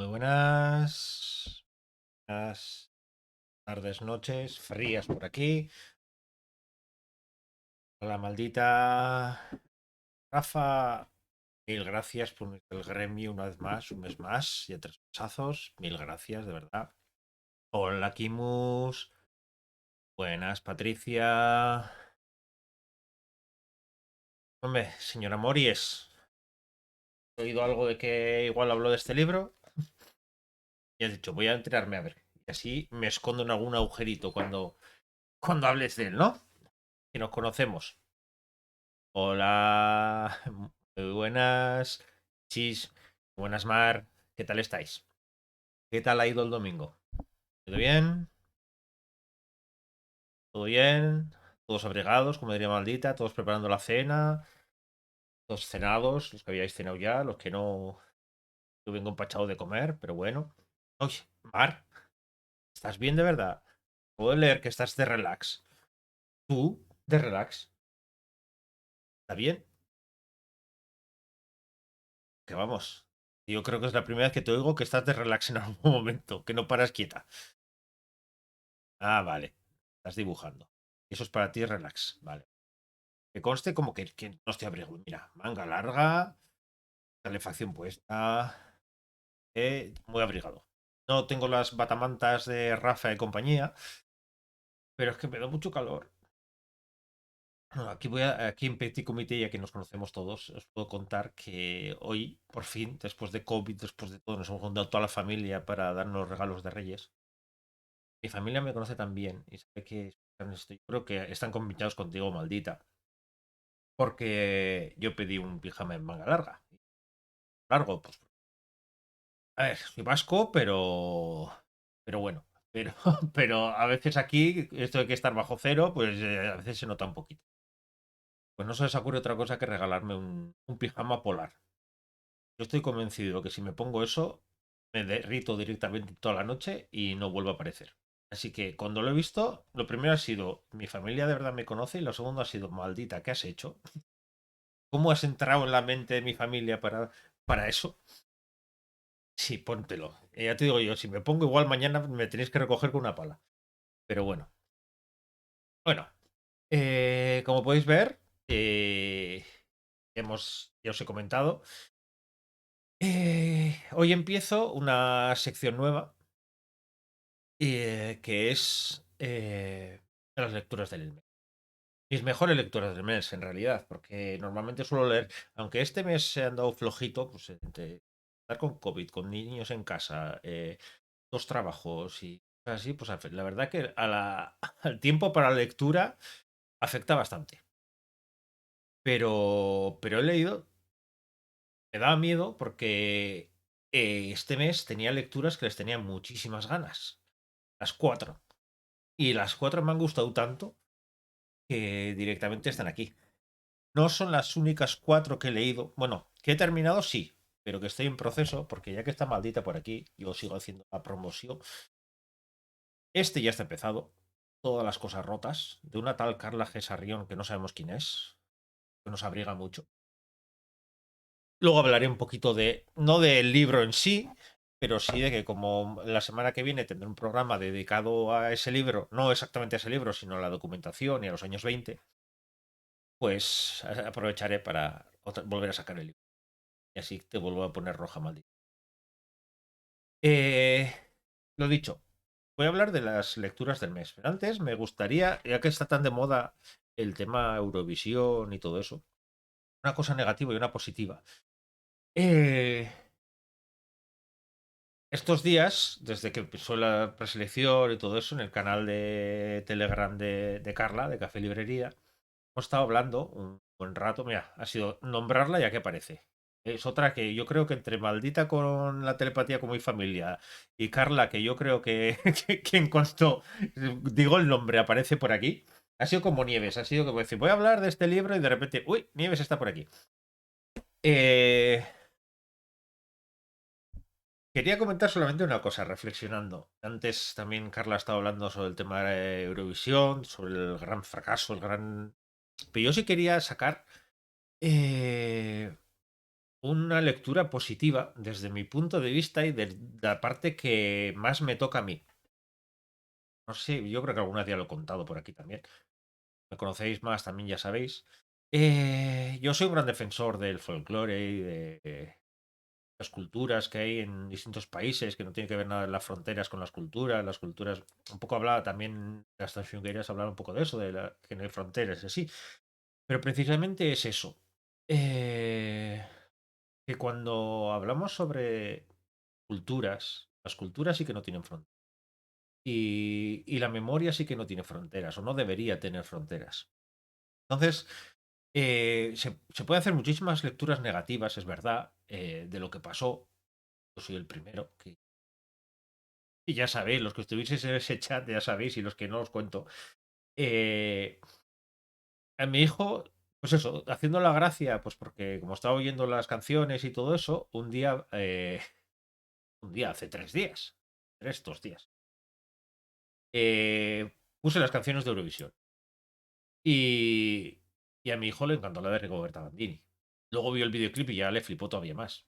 Muy buenas tardes, noches, frías por aquí. La maldita Rafa, mil gracias por el gremio una vez más, un mes más y a tres mesazos. Mil gracias, de verdad. Hola, Kimus. Buenas, Patricia. Hombre, señora Mories, ¿he oído algo de que igual habló de este libro? Y has dicho, voy a enterarme a ver. Y así me escondo en algún agujerito cuando hables de él, ¿no? Que nos conocemos. Hola, muy buenas, Chis, buenas Mar, ¿qué tal estáis? ¿Qué tal ha ido el domingo? ¿Todo bien? ¿Todo bien? ¿Todos abrigados, como diría maldita? ¿Todos preparando la cena? ¿Todos cenados? Los que habíais cenado ya, los que no, yo vengo empachado de comer, pero bueno. Oye, Mar, ¿estás bien de verdad? Puedo leer que estás de relax. ¿Tú? ¿De relax? ¿Está bien? Que vamos. Yo creo que es la primera vez que te oigo que estás de relax en algún momento, que no paras quieta. Ah, vale. Estás dibujando. Eso es para ti, relax. Vale. Que conste como que no estoy abrigo. Mira, manga larga, calefacción puesta. Muy abrigado. No tengo las batamantas de Rafa y compañía, pero es que me da mucho calor. Aquí en Petit Comité, ya que nos conocemos todos, os puedo contar que hoy, por fin, después de COVID, después de todo, nos hemos juntado toda la familia para darnos regalos de Reyes. Mi familia me conoce también y sabe que yo creo que están convinculados contigo, maldita. Porque yo pedí un pijama en manga larga. Largo, pues. A ver, soy vasco, pero bueno. Pero, pero a veces aquí, esto de que estar bajo cero, pues a veces se nota un poquito. Pues no se les ocurre otra cosa que regalarme un pijama polar. Yo estoy convencido que si me pongo eso, me derrito directamente toda la noche y no vuelvo a aparecer. Así que cuando lo he visto, lo primero ha sido, mi familia de verdad me conoce y lo segundo ha sido, maldita, ¿qué has hecho? ¿Cómo has entrado en la mente de mi familia para eso? Sí, póntelo. Ya te digo yo, si me pongo igual mañana me tenéis que recoger con una pala. Pero bueno. Bueno, como podéis ver, ya os he comentado. Hoy empiezo una sección nueva que es las lecturas del mes. Mis mejores lecturas del mes, en realidad, porque normalmente suelo leer, aunque este mes se han dado flojito, pues entre estar con COVID, con niños en casa, dos trabajos y cosas así, pues la verdad que al tiempo para la lectura afecta bastante. Pero he leído, me daba miedo porque este mes tenía lecturas que les tenía muchísimas ganas. Las cuatro. Y las cuatro me han gustado tanto que directamente están aquí. No son las únicas cuatro que he leído. Bueno, que he terminado, sí, pero que estoy en proceso, porque ya que está maldita por aquí, yo sigo haciendo la promoción. Este ya está empezado. Todas las cosas rotas. De una tal Carla G. Sarrión que no sabemos quién es. Que nos abriga mucho. Luego hablaré un poquito de, no del libro en sí, pero sí de que como la semana que viene tendré un programa dedicado a ese libro, no exactamente a ese libro, sino a la documentación y a los años 20, pues aprovecharé para volver a sacar el libro. Y así te vuelvo a poner roja, maldita. Eh, lo dicho, voy a hablar de las lecturas del mes. Pero antes me gustaría, ya que está tan de moda el tema Eurovisión y todo eso, una cosa negativa y una positiva. Eh, Estos días, desde que empezó la preselección y todo eso, en el canal de Telegram de Carla, de Café Librería, hemos estado hablando un buen rato. Mira, ha sido nombrarla ya que aparece. Es otra que yo creo que entre maldita con la telepatía con mi familia y Carla, que yo creo que, que en cuanto digo el nombre aparece por aquí, ha sido como Nieves. Ha sido como decir, voy a hablar de este libro y de repente, uy, Nieves está por aquí. Eh, Quería comentar solamente una cosa, reflexionando. Antes también Carla estaba hablando sobre el tema de Eurovisión, sobre el gran fracaso, el gran... Pero yo sí quería sacar eh, una lectura positiva desde mi punto de vista y de la parte que más me toca a mí. No sé, yo creo que alguna día lo he contado por aquí también. Me conocéis más, también ya sabéis. Yo soy un gran defensor del folclore y de las culturas que hay en distintos países, que no tiene que ver nada en las fronteras con las culturas, un poco hablaba también, las tanchunguerías hablar un poco de eso, que no hay fronteras, y así. Pero precisamente es eso. Eh, que cuando hablamos sobre culturas, las culturas sí que no tienen fronteras. Y la memoria sí que no tiene fronteras, o no debería tener fronteras. Entonces, se puede hacer muchísimas lecturas negativas, es verdad, de lo que pasó. Yo soy el primero. Y ya sabéis, los que estuvisteis en ese chat, ya sabéis, y los que no os cuento. Eh, a mi hijo, pues eso, haciendo la gracia, pues porque como estaba oyendo las canciones y todo eso, un día, hace 3 días, 2 días, puse las canciones de Eurovisión. Y, y a mi hijo le encantó la de Rigoberta Bandini. Luego vio el videoclip y ya le flipó todavía más.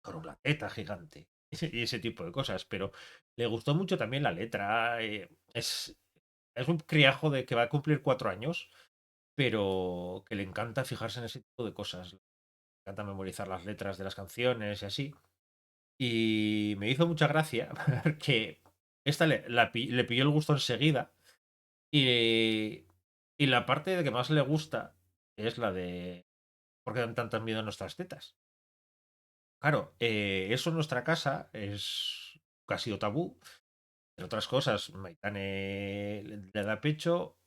Con una teta gigante y ese tipo de cosas. Pero le gustó mucho también la letra. Es un criajo de que va a cumplir 4 años, pero que le encanta fijarse en ese tipo de cosas. Le encanta memorizar las letras de las canciones y así. Y me hizo mucha gracia que esta le pilló el gusto enseguida. Y, y la parte de que más le gusta es la de ¿por qué dan tantas miedo a nuestras tetas? Claro, eso en nuestra casa es casi o tabú. Entre otras cosas, Maitane le da pecho,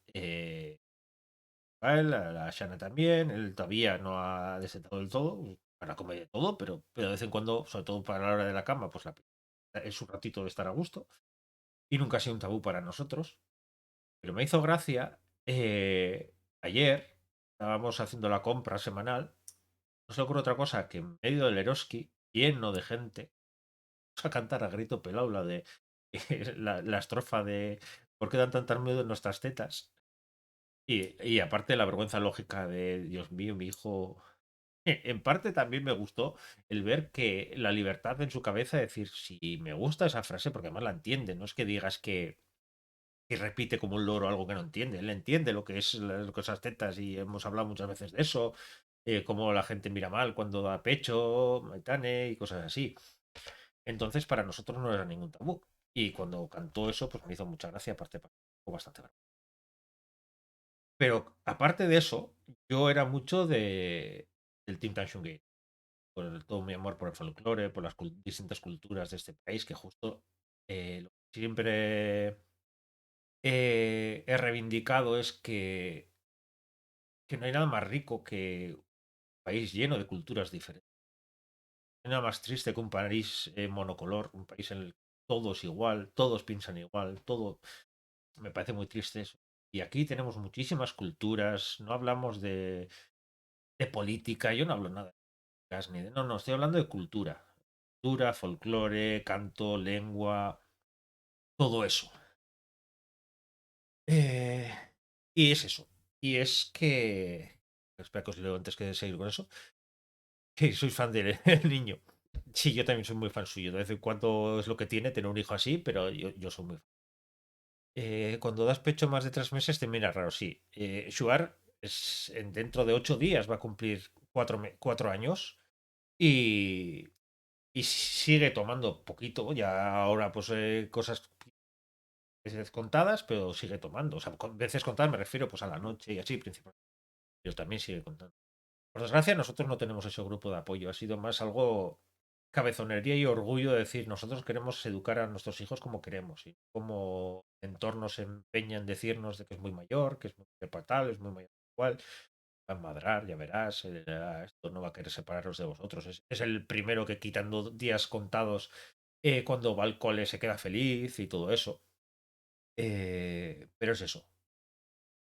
a él, a la Shana también, él todavía no ha destetado del todo, para comer de todo, pero de vez en cuando, sobre todo para la hora de la cama, pues es un ratito de estar a gusto. Y nunca ha sido un tabú para nosotros. Pero me hizo gracia, ayer estábamos haciendo la compra semanal, no se le ocurre otra cosa que en medio del Eroski, lleno de gente, a cantar a grito pelado la de la estrofa de ¿por qué dan tantas miedo en nuestras tetas? Y aparte la vergüenza lógica de Dios mío, mi hijo. En parte también me gustó el ver que la libertad en su cabeza de decir si me gusta esa frase, porque además la entiende, no es que digas que repite como un loro algo que no entiende. Él entiende lo que es las cosas tetas y hemos hablado muchas veces de eso, cómo la gente mira mal cuando da pecho, metane y cosas así. Entonces para nosotros no era ningún tabú. Y cuando cantó eso, pues me hizo mucha gracia, aparte fue bastante grande. Pero aparte de eso, yo era mucho del Team Tanshun Gate, por todo mi amor por el folclore, por las distintas culturas de este país, que justo lo que siempre he reivindicado es que no hay nada más rico que un país lleno de culturas diferentes. No hay nada más triste que un país monocolor, un país en el que todo es igual, todos piensan igual, todo. Me parece muy triste eso. Y aquí tenemos muchísimas culturas, no hablamos de política, yo no hablo nada de políticas ni de. No, no, estoy hablando de cultura. Cultura, folclore, canto, lengua, todo eso. Eh, y es eso. Y es que. Espera que os leo antes que seguir con eso. Que soy fan del niño. Sí, yo también soy muy fan suyo. De vez en cuando es lo que tiene tener un hijo así, pero yo soy muy fan. Cuando das pecho más de 3 meses te mira raro, sí. Shuar dentro de 8 días va a cumplir 4 años y, y sigue tomando poquito. Ya ahora pues cosas veces contadas, pero sigue tomando. O sea, con veces contadas me refiero pues a la noche y así principalmente. Pero también sigue contando. Por desgracia, nosotros no tenemos ese grupo de apoyo. Ha sido más algo cabezonería y orgullo de decir, nosotros queremos educar a nuestros hijos como queremos. Y como entornos se empeña en decirnos de que es muy mayor, que es muy fatal, es muy mayor igual, va a madrar, ya verás, esto no va a querer separaros de vosotros. Es el primero que quitando días contados cuando va al cole se queda feliz y todo eso. Pero es eso.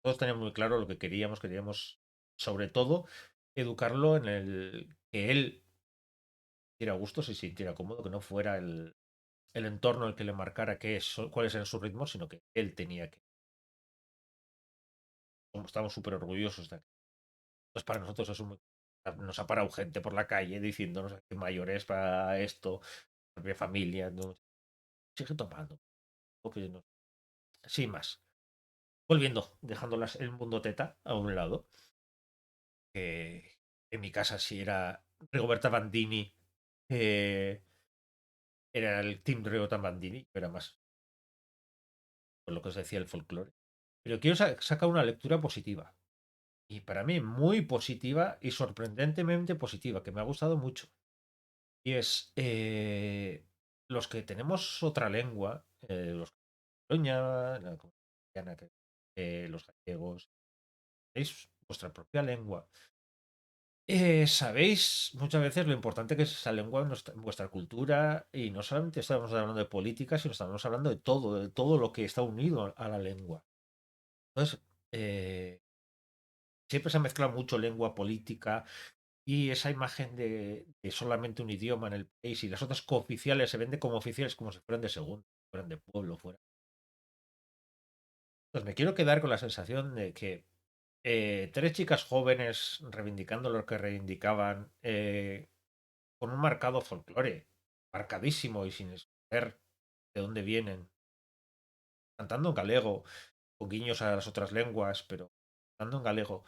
Todos teníamos muy claro lo que queríamos. Queríamos, sobre todo, educarlo en el que él sintiera gusto, se sintiera cómodo, que no fuera el entorno el que le marcara cuáles eran sus ritmos, sino que él tenía que. Estamos súper orgullosos de aquello. Pues para nosotros es muy. Nos ha parado gente por la calle diciéndonos que mayores para esto, propia familia, no, sigue tomando. Pues no, sin más. Volviendo, dejando el mundo teta a un lado, que en mi casa sí era Rigoberta Bandini, eh, era el Team Rigoberta Bandini, era más por lo que os decía el folclore. Pero quiero sacar una lectura positiva. Y para mí muy positiva y sorprendentemente positiva, que me ha gustado mucho. Y es los que tenemos otra lengua, los Cataluña, la comunidad castellana, los gallegos, tenéis vuestra propia lengua. Sabéis muchas veces lo importante que es esa lengua en vuestra cultura y no solamente estamos hablando de política, sino estamos hablando de todo lo que está unido a la lengua. Entonces, siempre se ha mezclado mucho lengua, política y esa imagen de solamente un idioma en el país y las otras cooficiales se venden como oficiales como si fueran de segundo, fueran de pueblo, fuera. Pues me quiero quedar con la sensación de que tres chicas jóvenes reivindicando lo que reivindicaban, con un marcado folclore, marcadísimo y sin saber de dónde vienen, cantando en galego, con guiños a las otras lenguas, pero cantando en galego,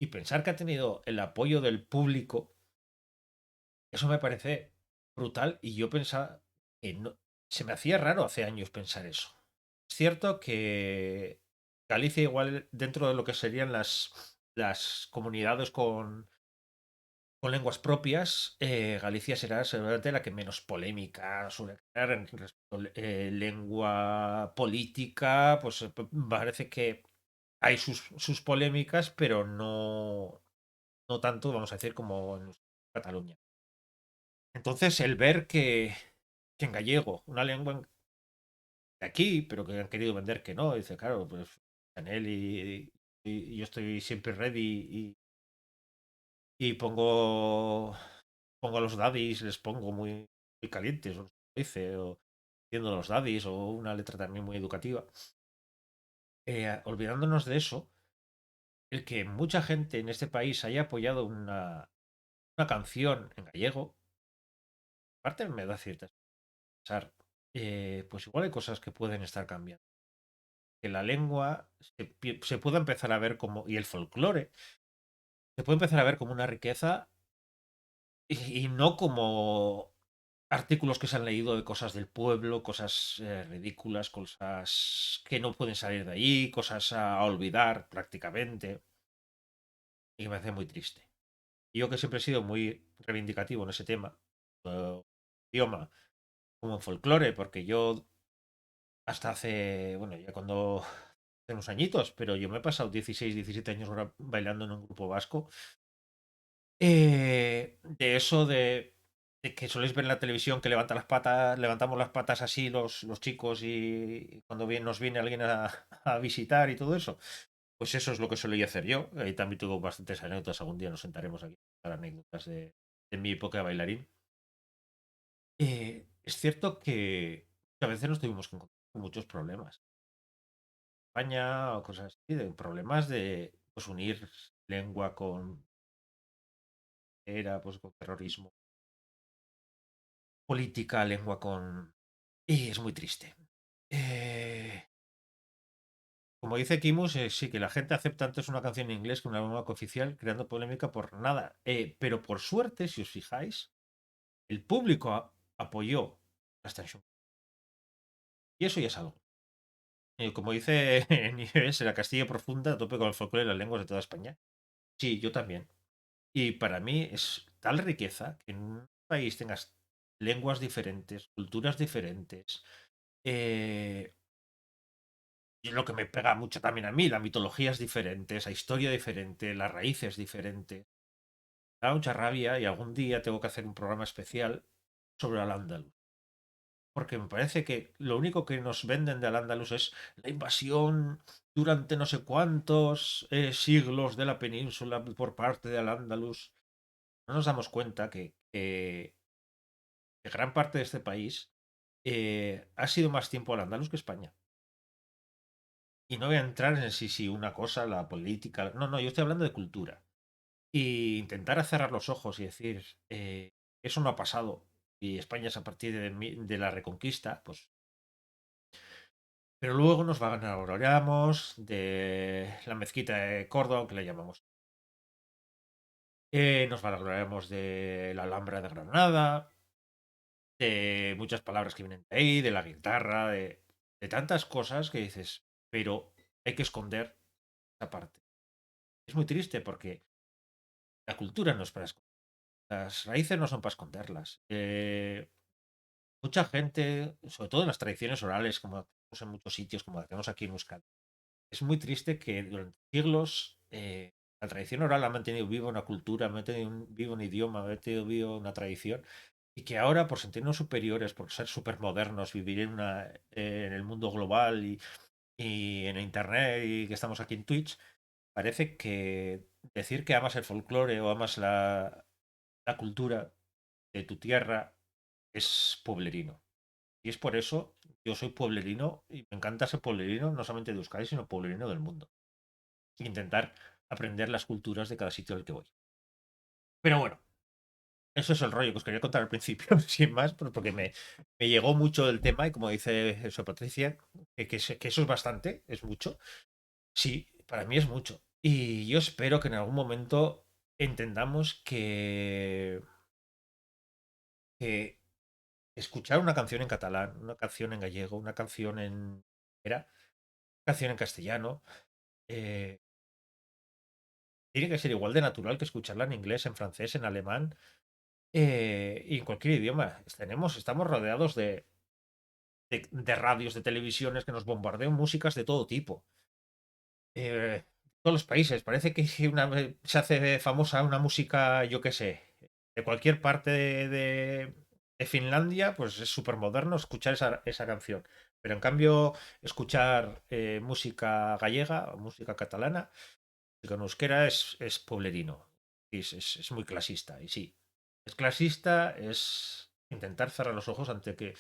y pensar que ha tenido el apoyo del público, eso me parece brutal y yo pensaba que no, se me hacía raro hace años pensar eso. Es cierto que Galicia igual dentro de lo que serían las comunidades con lenguas propias, Galicia será seguramente la que menos polémica suele crear en respecto a lengua política, pues parece que hay sus polémicas, pero no tanto, vamos a decir, como en Cataluña. Entonces, el ver que en gallego, una lengua de aquí, pero que han querido vender que no, dice, claro, pues Chanel y yo estoy siempre ready y pongo a los daddies, les pongo muy calientes, o dice, o diciendo los daddies, o una letra también muy educativa. Olvidándonos de eso, el que mucha gente en este país haya apoyado una canción en gallego, aparte me da cierta pensar, pues igual hay cosas que pueden estar cambiando. Que la lengua se pueda empezar a ver como, y el folclore, se puede empezar a ver como una riqueza y no como artículos que se han leído de cosas del pueblo, cosas ridículas, cosas que no pueden salir de ahí, cosas a olvidar prácticamente. Y me hace muy triste. Y yo que siempre he sido muy reivindicativo en ese tema, idioma, como en folclore, porque yo hasta hace, bueno, ya cuando hace unos añitos, pero yo me he pasado 16 17 años bailando en un grupo vasco. De eso de que soléis ver en la televisión que levanta las patas, levantamos las patas así los chicos y cuando nos viene alguien a visitar y todo eso. Pues eso es lo que solía hacer yo. Y también tengo bastantes anécdotas. Algún día nos sentaremos aquí para anécdotas de mi época de bailarín. Es cierto que a veces nos tuvimos que encontrar con muchos problemas. España o cosas así, de problemas de pues, unir lengua con era pues con terrorismo, política, lengua con y es muy triste. Eh, Como dice Kimus, sí que la gente acepta antes una canción en inglés que una lengua oficial, creando polémica por nada. Pero por suerte, si os fijáis, el público apoyó la extensión. Y eso ya es algo. Como dice Nieves, la Castilla profunda, a tope con el folclore y las lenguas de toda España. Sí, yo también. Y para mí es tal riqueza que en un país tengas lenguas diferentes, culturas diferentes. eh, y lo que me pega mucho también a mí, la mitología es diferente, esa historia diferente, la raíz es diferente. Me da mucha rabia y algún día tengo que hacer un programa especial sobre Al-Ándalus. Porque me parece que lo único que nos venden de Al-Ándalus es la invasión durante no sé cuántos siglos de la península por parte de Al-Ándalus. No nos damos cuenta que gran parte de este país ha sido más tiempo Al-Ándalus que España. Y no voy a entrar en si una cosa, la política. No, no, yo estoy hablando de cultura. y intentar cerrar los ojos y decir, eso no ha pasado y España es a partir de la Reconquista, pues. Pero luego nos vanagloriamos de la mezquita de Córdoba, que le llamamos. Nos vanagloriamos de la Alhambra de Granada, de muchas palabras que vienen de ahí, de la guitarra, de tantas cosas que dices, pero hay que esconder esa parte. Es muy triste porque la cultura no es para esconder, las raíces no son para esconderlas. Mucha gente, sobre todo en las tradiciones orales, como hacemos en muchos sitios, como hacemos aquí en Euskadi, es muy triste que durante siglos la tradición oral ha mantenido viva una cultura, ha mantenido vivo un idioma, ha mantenido vivo una tradición, y que ahora, por sentirnos superiores, por ser súper modernos, vivir en el mundo global y en Internet y que estamos aquí en Twitch, parece que decir que amas el folclore o amas la cultura de tu tierra es pueblerino. Y es por eso, yo soy pueblerino y me encanta ser pueblerino, no solamente de Euskadi, sino pueblerino del mundo. Intentar aprender las culturas de cada sitio al que voy. Pero bueno, eso es el rollo que os quería contar al principio, sin más, porque me llegó mucho el tema y como dice eso Patricia, que eso es bastante, es mucho. Sí, para mí es mucho. Y yo espero que en algún momento entendamos que escuchar una canción en catalán, una canción en gallego, una canción era, una canción en castellano, eh, tiene que ser igual de natural que escucharla en inglés, en francés, en alemán y en cualquier idioma. Estamos rodeados de radios, de televisiones que nos bombardean músicas de todo tipo. Todos los países. Parece que si se hace famosa una música, yo qué sé, de cualquier parte de Finlandia, pues es súper moderno escuchar esa canción. Pero en cambio, escuchar música gallega o música catalana, con euskera es pueblerino. Es muy clasista. Y sí, es clasista, es intentar cerrar los ojos ante que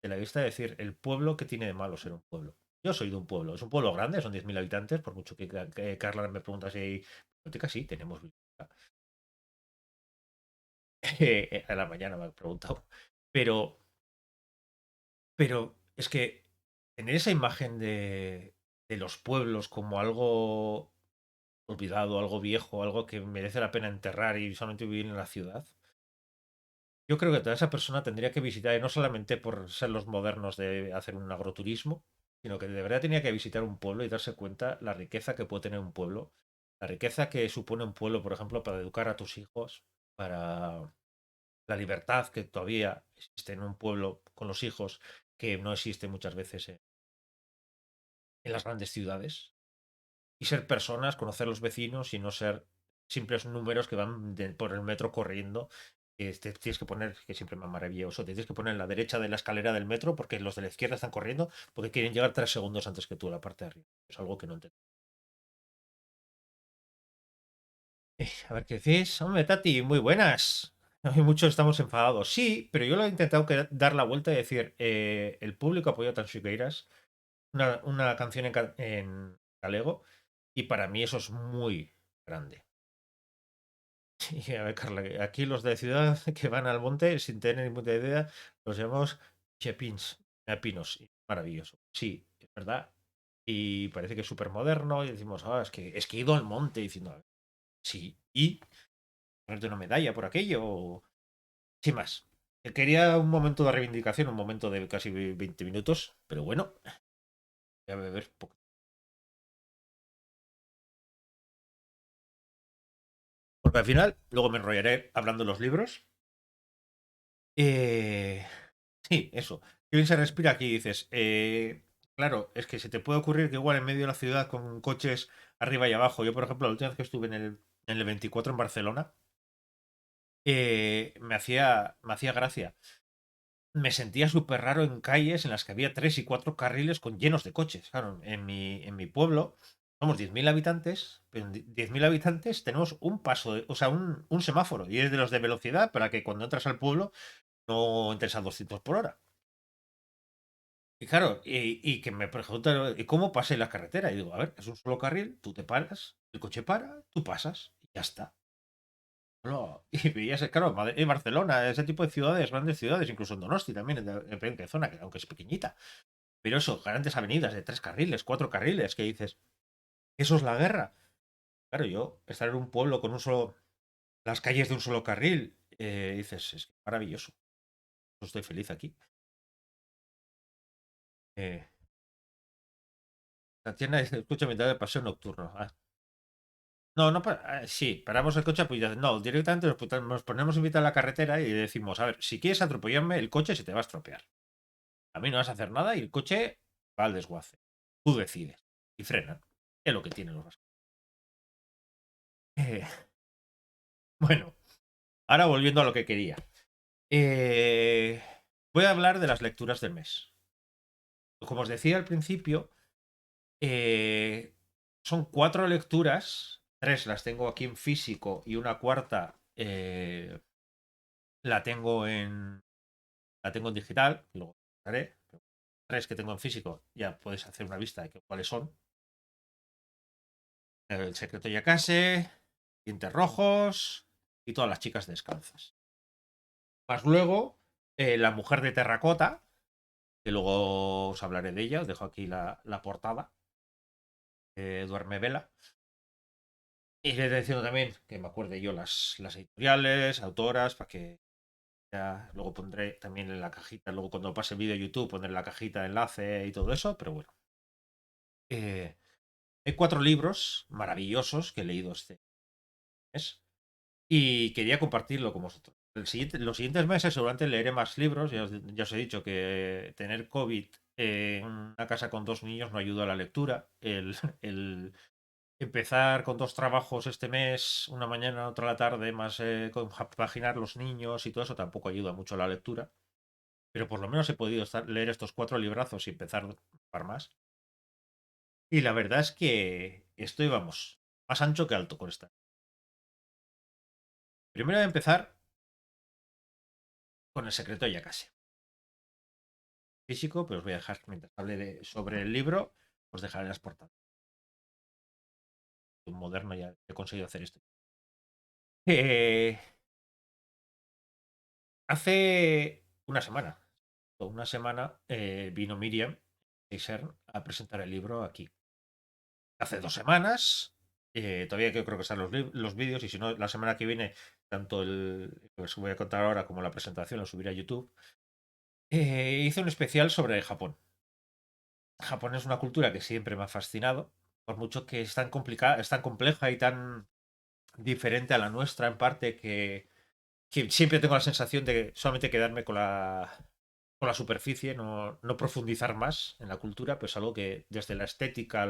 de la vista de decir el pueblo que tiene de malo ser un pueblo. Yo soy de un pueblo, es un pueblo grande, son 10.000 habitantes, por mucho que Carla me pregunta si hay biblioteca, sí, tenemos biblioteca. A la mañana me ha preguntado. Pero, pero es que tener esa imagen de los pueblos como algo olvidado, algo viejo, algo que merece la pena enterrar y solamente vivir en la ciudad. Yo creo que toda esa persona tendría que visitar, y no solamente por ser los modernos de hacer un agroturismo, sino que de verdad tenía que visitar un pueblo y darse cuenta la riqueza que puede tener un pueblo, la riqueza que supone un pueblo, por ejemplo, para educar a tus hijos, para la libertad que todavía existe en un pueblo con los hijos, que no existe muchas veces en las grandes ciudades y ser personas, conocer los vecinos y no ser simples números que van por el metro corriendo. Que te tienes que poner, que siempre me ha maravilloso, te tienes que poner en la derecha de la escalera del metro porque los de la izquierda están corriendo porque quieren llegar 3 segundos antes que tú a la parte de arriba. Es algo que no entiendo. A ver qué decís. Hombre, Tati, muy buenas. Hay muchos estamos enfadados. Sí, pero yo lo he intentado dar la vuelta y decir, el público apoyó a Tansuqueiras, una canción en galego, y para mí eso es muy grande. Y a ver, Carla, aquí los de ciudad que van al monte sin tener ni puta idea, los llamamos chepins, pinos. Maravilloso. Sí, es verdad. Y parece que es súper moderno. Y decimos, es que he ido al monte diciendo, sí, y ponerte una medalla por aquello. Sin más. Quería un momento de reivindicación, un momento de casi 20 minutos, pero bueno, voy a beber poco. Porque al final, luego me enrollaré hablando de los libros. Eh, Sí, eso. Qué bien se respira aquí, dices. Claro, es que se te puede ocurrir que igual en medio de la ciudad con coches arriba y abajo. Yo, por ejemplo, la última vez que estuve en el 24 en Barcelona, me hacía gracia. Me sentía súper raro en calles en las que había 3 y 4 carriles llenos de coches. Claro, en mi pueblo somos 10.000 habitantes, pero en 10.000 habitantes tenemos un paso, o sea, un semáforo. Y es de los de velocidad para que cuando entras al pueblo no entres a 200 por hora. Y claro, y que me preguntan, ¿y cómo pasé la carretera? Y digo, a ver, es un solo carril, tú te paras, el coche para, tú pasas, y ya está. No, y veías, claro, Barcelona, ese tipo de ciudades, grandes ciudades, incluso en Donosti también, en qué zona, que aunque es pequeñita. Pero eso, grandes avenidas de 3 carriles, 4 carriles, que dices, eso es la guerra. Claro, yo estar en un pueblo con un solo, las calles de un solo carril, dices, es maravilloso. Yo estoy feliz aquí. Eh, Tatiana dice, escucha mitad de paseo nocturno. No, no, sí, paramos el coche, pues ya, no, directamente nos ponemos en mitad de la carretera y decimos, a ver, si quieres atropellarme, el coche se te va a estropear. A mí no vas a hacer nada y el coche va al desguace. Tú decides. Y frenan. Es lo que tienen los vascos. Eh, bueno, ahora volviendo a lo que quería. Eh, Voy a hablar de las lecturas del mes. Como os decía al principio, eh, son 4 lecturas. 3 las tengo aquí en físico y una cuarta la tengo en la tengo en digital. Luego haré. 3 que tengo en físico, ya puedes hacer una vista de cuáles son. El secreto Yacase, Dientes Rojos y todas las chicas descalzas. Más luego, La mujer de terracota, que luego os hablaré de ella, os dejo aquí la portada, Duerme Vela. Iré diciendo también que me acuerde yo las editoriales, autoras, para que ya luego pondré también en la cajita, luego cuando pase el vídeo a YouTube pondré en la cajita enlace y todo eso, pero bueno. Eh, Hay 4 libros maravillosos que he leído este mes y quería compartirlo con vosotros. Los siguientes meses seguramente leeré más libros. Ya os he dicho que tener COVID en una casa con 2 niños no ayuda a la lectura. El empezar con 2 trabajos este mes, una mañana, otra a la tarde, más compaginar los niños y todo eso tampoco ayuda mucho a la lectura. Pero por lo menos he podido leer estos 4 librazos y empezar a par más. Y la verdad es que estoy, vamos, más ancho que alto con esta. Primero voy a empezar con El secreto de Yacase. Físico, pero os voy a dejar, mientras hable sobre el libro, os dejaré las portadas. Un moderno ya he conseguido hacer esto. Eh, Hace una semana vino Miriam Eiser a presentar el libro aquí. Hace 2 semanas, todavía creo que están los vídeos, y si no, la semana que viene, tanto lo que os voy a contar ahora como la presentación lo subiré a YouTube. Hice un especial sobre Japón. Japón es una cultura que siempre me ha fascinado, por mucho que es tan complicada, es tan compleja y tan diferente a la nuestra en parte que siempre tengo la sensación de solamente quedarme con la superficie, no profundizar más en la cultura, pues algo que desde la estética,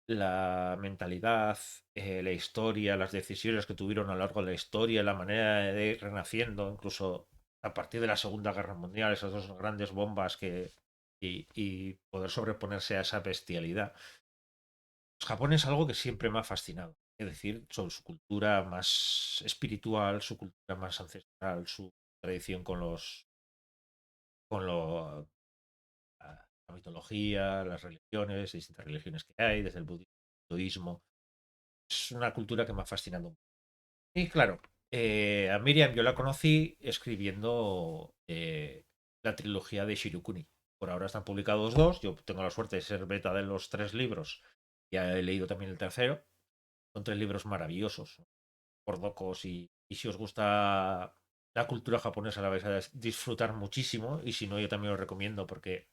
la mentalidad, la historia, las decisiones que tuvieron a lo largo de la historia, la manera de ir renaciendo, incluso a partir de la Segunda Guerra Mundial, esas 2 grandes bombas y poder sobreponerse a esa bestialidad. Japón es algo que siempre me ha fascinado. Es decir, sobre su cultura más espiritual, su cultura más ancestral, su tradición con la mitología, las religiones, distintas religiones que hay, desde el budismo. Es una cultura que me ha fascinado. Y claro, a Miriam yo la conocí escribiendo la trilogía de Shirokuni. Por ahora están publicados 2. Yo tengo la suerte de ser beta de los 3 libros. Ya he leído también el tercero. Son 3 libros maravillosos, por docos, y si os gusta la cultura japonesa la vais a disfrutar muchísimo, y si no yo también os recomiendo porque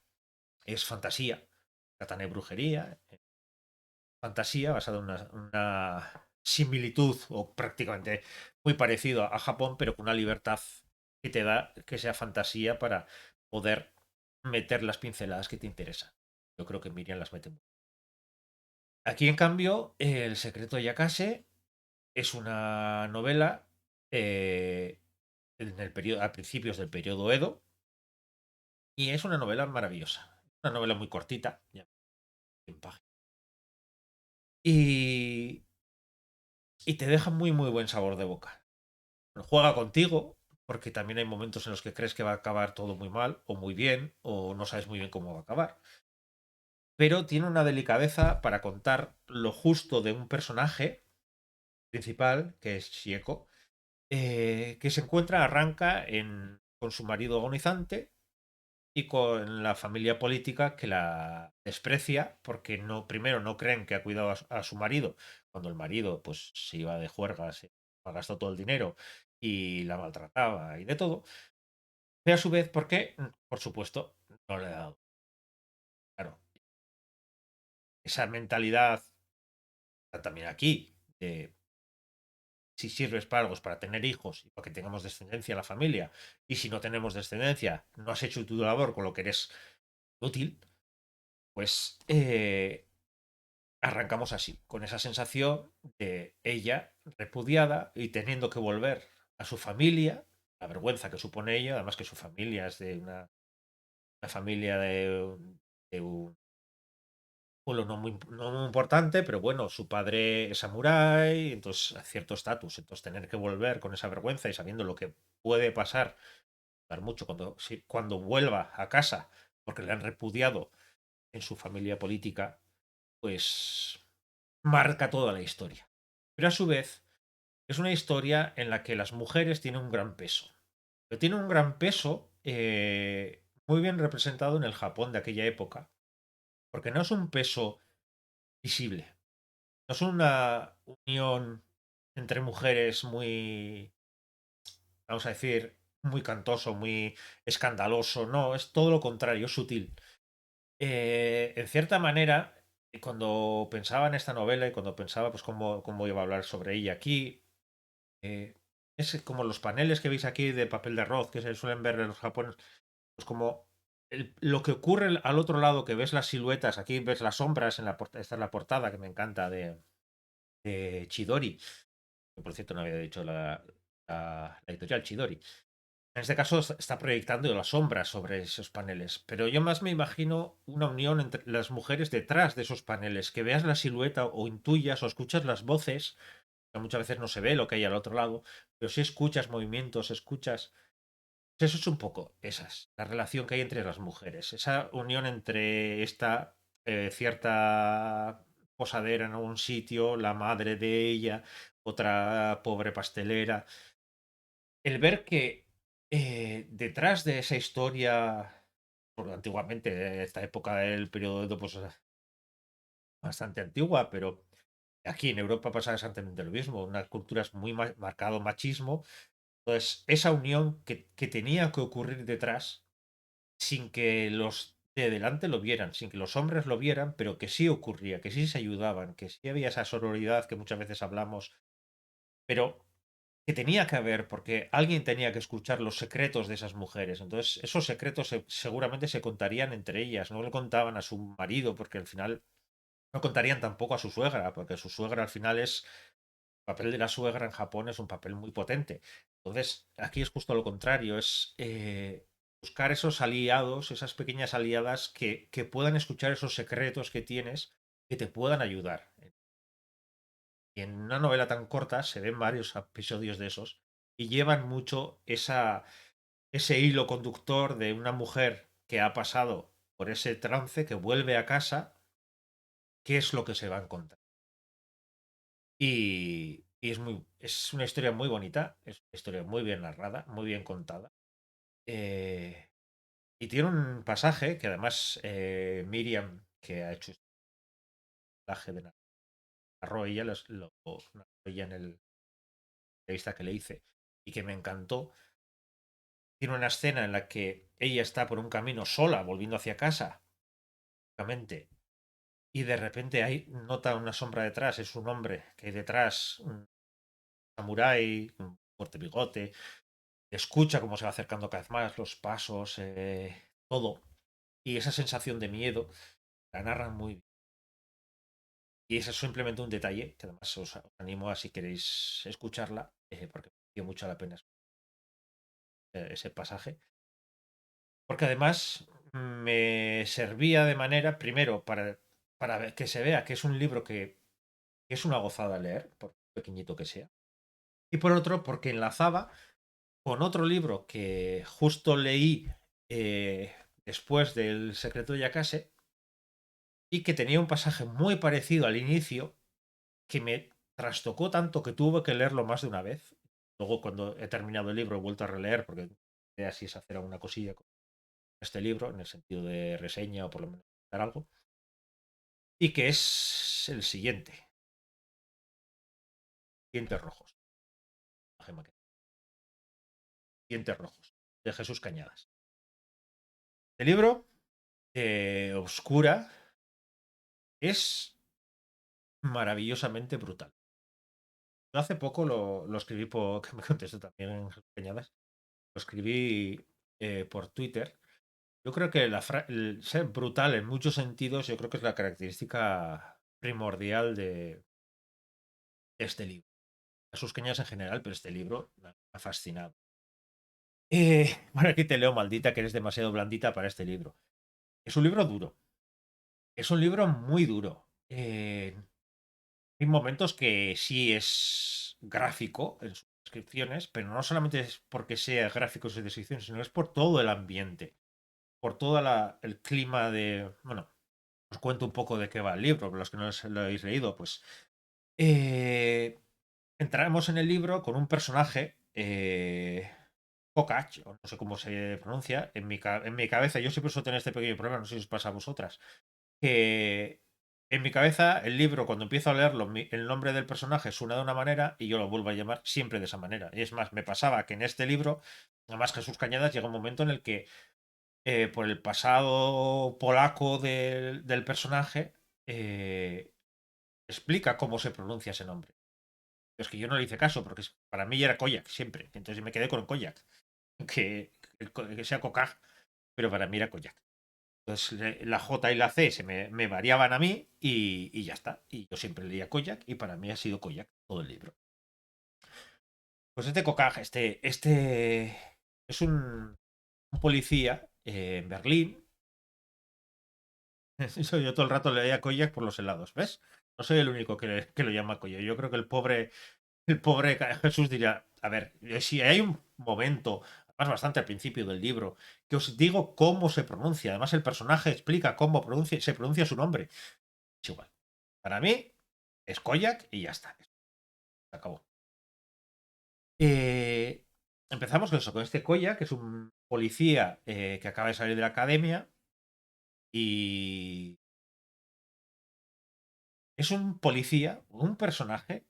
es fantasía, katana y brujería, fantasía basada en una similitud o prácticamente muy parecido a Japón, pero con una libertad que te da que sea fantasía para poder meter las pinceladas que te interesan. Yo creo que Miriam las mete muy. Aquí, en cambio, El secreto de Yakase es una novela eh, a principios del periodo Edo, y es una novela maravillosa. Una novela muy cortita, ya 100 páginas, y, y te deja muy muy buen sabor de boca. Juega contigo porque también hay momentos en los que crees que va a acabar todo muy mal o muy bien o no sabes muy bien cómo va a acabar. Pero tiene una delicadeza para contar lo justo de un personaje principal, que es Shieko, que se encuentra, arranca con su marido agonizante y con la familia política que la desprecia porque no, primero no creen que ha cuidado a su marido, cuando el marido pues se iba de juerga, se gastó todo el dinero y la maltrataba y de todo, pero a su vez porque, por supuesto, no le ha dado. Claro, esa mentalidad está también aquí, de si sirves para algo es para tener hijos y para que tengamos descendencia en la familia, y si no tenemos descendencia, no has hecho tu labor con lo que eres útil, pues arrancamos así, con esa sensación de ella repudiada y teniendo que volver a su familia, la vergüenza que supone ella, además que su familia es de una familia de un pueblo no muy importante, pero bueno, su padre es samurái, entonces cierto estatus, entonces tener que volver con esa vergüenza y sabiendo lo que puede pasar, dar mucho cuando vuelva a casa, porque le han repudiado en su familia política, pues marca toda la historia. Pero a su vez, es una historia en la que las mujeres tienen un gran peso. Pero tienen un gran peso muy bien representado en el Japón de aquella época, porque no es un peso visible, no es una unión entre mujeres muy, vamos a decir, muy cantoso, muy escandaloso, no, es todo lo contrario, es sutil. En cierta manera, cuando pensaba en esta novela y cuando pensaba pues cómo iba a hablar sobre ella aquí, eh, es como los paneles que veis aquí de papel de arroz que se suelen ver en los japoneses, pues como lo que ocurre al otro lado, que ves las siluetas, aquí ves las sombras en esta es la portada que me encanta de Chidori, que por cierto no había dicho la editorial Chidori. En este caso está proyectando las sombras sobre esos paneles, pero yo más me imagino una unión entre las mujeres detrás de esos paneles, que veas la silueta o intuyas o escuchas las voces, que muchas veces no se ve lo que hay al otro lado, pero si escuchas movimientos, escuchas. Eso es un poco la relación que hay entre las mujeres, esa unión entre esta cierta posadera en un sitio, la madre de ella, otra pobre pastelera, el ver que detrás de esa historia, porque antiguamente, esta época del periodo Edo, pues bastante antigua, pero aquí en Europa pasa exactamente lo mismo, unas culturas muy marcado machismo, entonces esa unión que tenía que ocurrir detrás sin que los de delante lo vieran, sin que los hombres lo vieran, pero que sí ocurría, que sí se ayudaban, que sí había esa sororidad que muchas veces hablamos, pero que tenía que haber, porque alguien tenía que escuchar los secretos de esas mujeres. Entonces, esos secretos seguramente se contarían entre ellas, no le contaban a su marido, porque al final no contarían tampoco a su suegra, porque su suegra al final es, el papel de la suegra en Japón es un papel muy potente. Entonces, aquí es justo lo contrario, es buscar esos aliados, esas pequeñas aliadas que puedan escuchar esos secretos que tienes, que te puedan ayudar. Y en una novela tan corta se ven varios episodios de esos y llevan mucho ese hilo conductor de una mujer que ha pasado por ese trance, que vuelve a casa, qué es lo que se va a encontrar. Y es una historia muy bonita, es una historia muy bien narrada, muy bien contada. eh, y tiene un pasaje que además Miriam, que ha hecho este pasaje de narró ella, lo narró ella en el entrevista que le hice y que me encantó. Tiene una escena en la que ella está por un camino sola, volviendo hacia casa, básicamente, y de repente ahí nota una sombra detrás, es un hombre que hay detrás, un samurái, un fuerte bigote, escucha cómo se va acercando cada vez más, los pasos, todo, y esa sensación de miedo la narran muy bien. Y ese es simplemente un detalle, que además os animo a si queréis escucharla, porque vale mucho la pena ese pasaje. Porque además me servía de manera, primero, para que se vea que es un libro que es una gozada leer, por pequeñito que sea. Y por otro, porque enlazaba con otro libro que justo leí después del Secreto de Yakase y que tenía un pasaje muy parecido al inicio que me trastocó tanto que tuve que leerlo más de una vez. Luego, cuando he terminado el libro, he vuelto a releer, porque la idea sí es hacer alguna cosilla con este libro, en el sentido de reseña o por lo menos dar algo. Y que es el siguiente: Dientes Rojos. La gema que- Dientes Rojos, de Jesús Cañadas. El libro, Oscura, es maravillosamente brutal. Yo hace poco lo escribí que me contestó también en Jesús Cañadas. Lo escribí por Twitter. Yo creo que el ser brutal en muchos sentidos, yo creo que es la característica primordial de este libro. Jesús Cañadas en general, pero este libro me ha fascinado. Bueno, aquí te leo, maldita, que eres demasiado blandita para este libro. Es un libro duro. Es un libro muy duro. Hay momentos que sí es gráfico en sus descripciones, pero no solamente es porque sea gráfico en sus descripciones, sino es por todo el ambiente, por todo el clima de... Bueno, os cuento un poco de qué va el libro, para los que no lo habéis leído, pues... entramos en el libro con un personaje, Kokach, o no sé cómo se pronuncia, en mi cabeza, yo siempre suelo tener este pequeño problema, no sé si os pasa a vosotras, que en mi cabeza el libro, cuando empiezo a leerlo, el nombre del personaje suena de una manera y yo lo vuelvo a llamar siempre de esa manera. Y es más, me pasaba que en este libro, además Jesús Cañadas, llega un momento en el que por el pasado polaco del personaje, explica cómo se pronuncia ese nombre. Pero es que yo no le hice caso, porque para mí era Koyak siempre. Entonces me quedé con Koyak, que sea Kokaj, pero para mí era Koyak. Entonces la J y la C me variaban a mí y ya está. Y yo siempre leía Koyak y para mí ha sido Koyak todo el libro. Pues este Kokaj, este es un policía en Berlín. Yo todo el rato leía Koyak por los helados, ¿ves? No soy el único que lo llama Koyak. Yo creo que el pobre Jesús diría, a ver, si hay un momento, además bastante al principio del libro, que os digo cómo se pronuncia, además el personaje explica cómo se pronuncia su nombre. Es igual. Para mí es Koyak y ya está. Se acabó. Eh, Empezamos con eso, con este Koyak, que es un policía que acaba de salir de la academia y es un policía, un personaje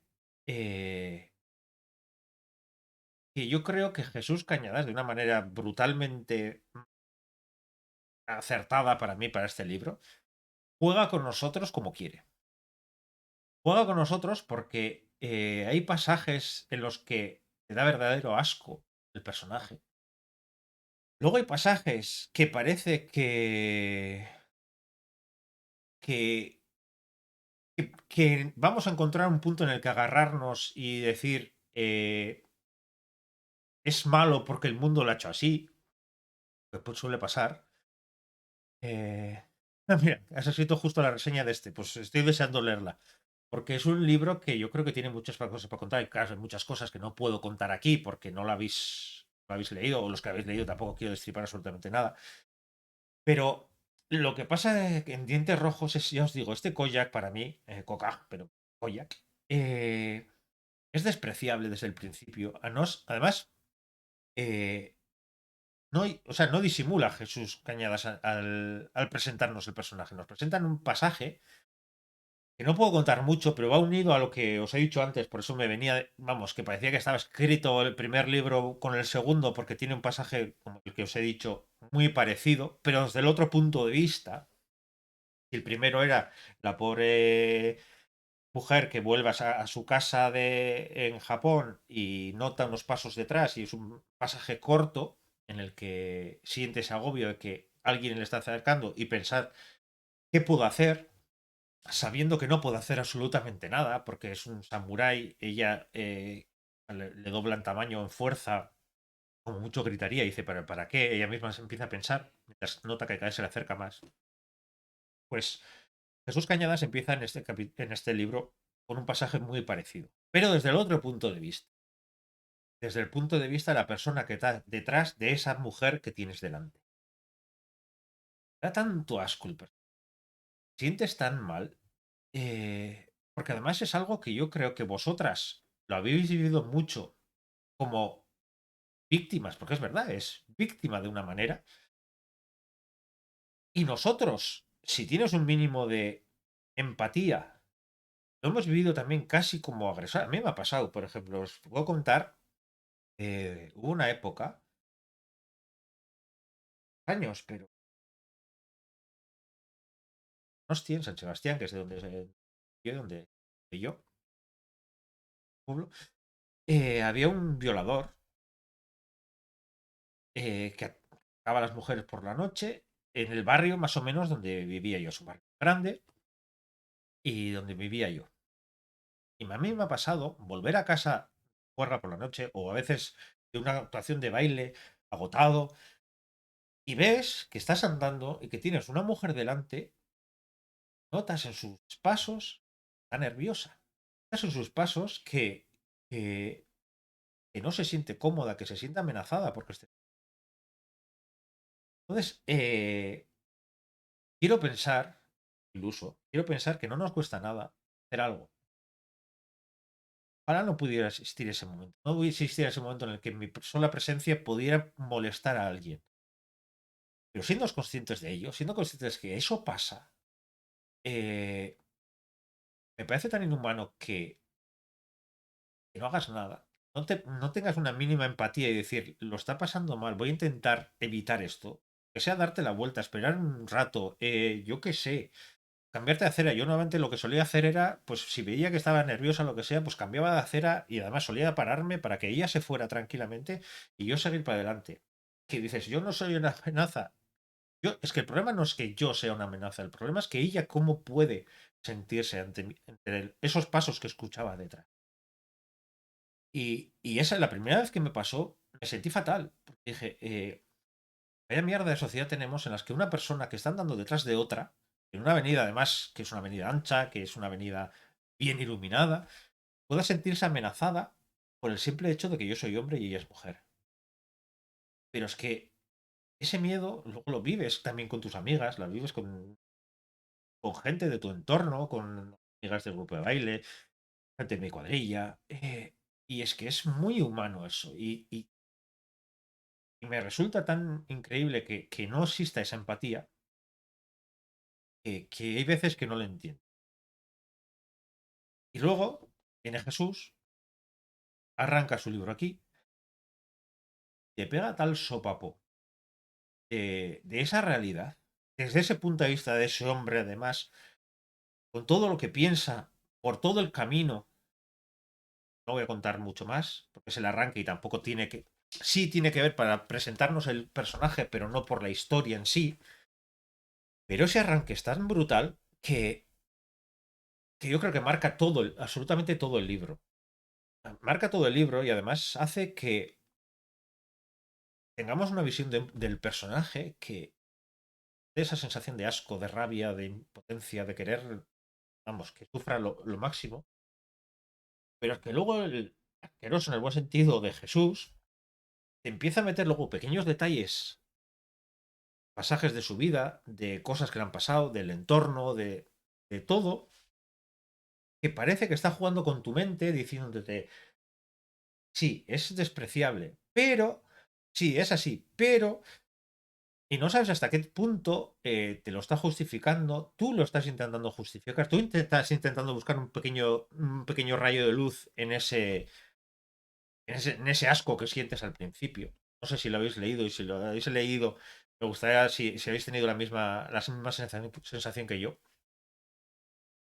que yo creo que Jesús Cañadas, de una manera brutalmente acertada para mí, para este libro, juega con nosotros como quiere. Juega con nosotros porque hay pasajes en los que te da verdadero asco el personaje. Luego hay pasajes que parece que, que vamos a encontrar un punto en el que agarrarnos y decir es malo porque el mundo lo ha hecho así, que pues suele pasar. Mira, has escrito justo la reseña de este, pues estoy deseando leerla. Porque es un libro que yo creo que tiene muchas cosas para contar. Y claro, hay muchas cosas que no puedo contar aquí porque no lo habéis leído, o los que habéis leído tampoco quiero destripar absolutamente nada. Pero lo que pasa en Dientes Rojos es, ya os digo, este Koyak para mí, Kokaj, pero Koyak, es despreciable desde el principio. Además, eh, o sea, no disimula Jesús Cañadas al presentarnos el personaje. Nos presentan un pasaje que no puedo contar mucho, pero va unido a lo que os he dicho antes, por eso me venía, vamos, que parecía que estaba escrito el primer libro con el segundo, porque tiene un pasaje, como el que os he dicho, muy parecido, pero desde el otro punto de vista. El primero era la pobre mujer que vuelve a su casa en Japón y nota unos pasos detrás, y es un pasaje corto en el que siente ese agobio de que alguien le está acercando y pensar qué puedo hacer sabiendo que no puede hacer absolutamente nada, porque es un samurái, ella le doblan tamaño en fuerza, como mucho gritaría, y dice, ¿para qué? Ella misma se empieza a pensar, mientras nota que cada vez se le acerca más. Pues Jesús Cañadas empieza en este libro con un pasaje muy parecido, pero desde el otro punto de vista, desde el punto de vista de la persona que está detrás de esa mujer que tienes delante. Da tanto asco el personaje, sientes tan mal. Porque además es algo que yo creo que vosotras lo habéis vivido mucho como víctimas, porque es verdad, es víctima de una manera. Y nosotros, si tienes un mínimo de empatía, lo hemos vivido también casi como agresor. A mí me ha pasado, por ejemplo, os puedo contar, hubo una época, años, pero hostia, en San Sebastián, que es de donde yo, pueblo, había un violador que atacaba a las mujeres por la noche en el barrio más o menos donde vivía yo, es un barrio grande y donde vivía yo. Y a mí me ha pasado volver a casa juerga por la noche o a veces de una actuación de baile agotado y ves que estás andando y que tienes una mujer delante, notas en sus pasos, está nerviosa, notas en sus pasos que, que no se siente cómoda, que se siente amenazada porque entonces quiero pensar, iluso, quiero pensar que no nos cuesta nada hacer algo. Ahora no pudiera existir ese momento. No hubiera existir ese momento en el que mi sola presencia pudiera molestar a alguien. Pero siendo conscientes de ello, siendo conscientes que eso pasa, eh, me parece tan inhumano que no hagas nada. No tengas una mínima empatía y decir, lo está pasando mal, voy a intentar evitar esto. Que sea darte la vuelta, esperar un rato, yo qué sé, cambiarte de acera. Yo normalmente lo que solía hacer era, pues si veía que estaba nerviosa o lo que sea, pues cambiaba de acera y además solía pararme para que ella se fuera tranquilamente y yo seguir para adelante. Que dices, yo no soy una amenaza. Es que el problema no es que yo sea una amenaza, el problema es que ella cómo puede sentirse ante esos pasos que escuchaba detrás. Y esa es la primera vez que me pasó, me sentí fatal. Porque dije, vaya mierda de sociedad tenemos en las que una persona que está andando detrás de otra, en una avenida además, que es una avenida ancha, que es una avenida bien iluminada, pueda sentirse amenazada por el simple hecho de que yo soy hombre y ella es mujer. Pero es que ese miedo luego lo vives también con tus amigas, lo vives con gente de tu entorno, con amigas del grupo de baile, gente de mi cuadrilla. Y es que es muy humano eso. Y me resulta tan increíble que no exista esa empatía que hay veces que no lo entiendo. Y luego viene Jesús, arranca su libro aquí, te pega tal sopapo de esa realidad, desde ese punto de vista de ese hombre, además, con todo lo que piensa, por todo el camino. No voy a contar mucho más, porque es el arranque y tampoco tiene que. Sí tiene que ver para presentarnos el personaje, pero no por la historia en sí. Pero ese arranque es tan brutal que yo creo que marca todo, absolutamente todo el libro. Marca todo el libro y además hace que tengamos una visión del personaje que de esa sensación de asco, de rabia, de impotencia, de querer, vamos, que sufra lo máximo. Pero es que luego el asqueroso en el buen sentido de Jesús te empieza a meter luego pequeños detalles, pasajes de su vida, de cosas que le han pasado, del entorno, de todo, que parece que está jugando con tu mente diciéndote, sí, es despreciable, pero, sí, es así, pero, y no sabes hasta qué punto te lo está justificando, tú lo estás intentando justificar, tú estás intentando buscar un pequeño rayo de luz en ese asco que sientes al principio. No sé si lo habéis leído y si lo habéis leído, me gustaría si habéis tenido la misma sensación que yo.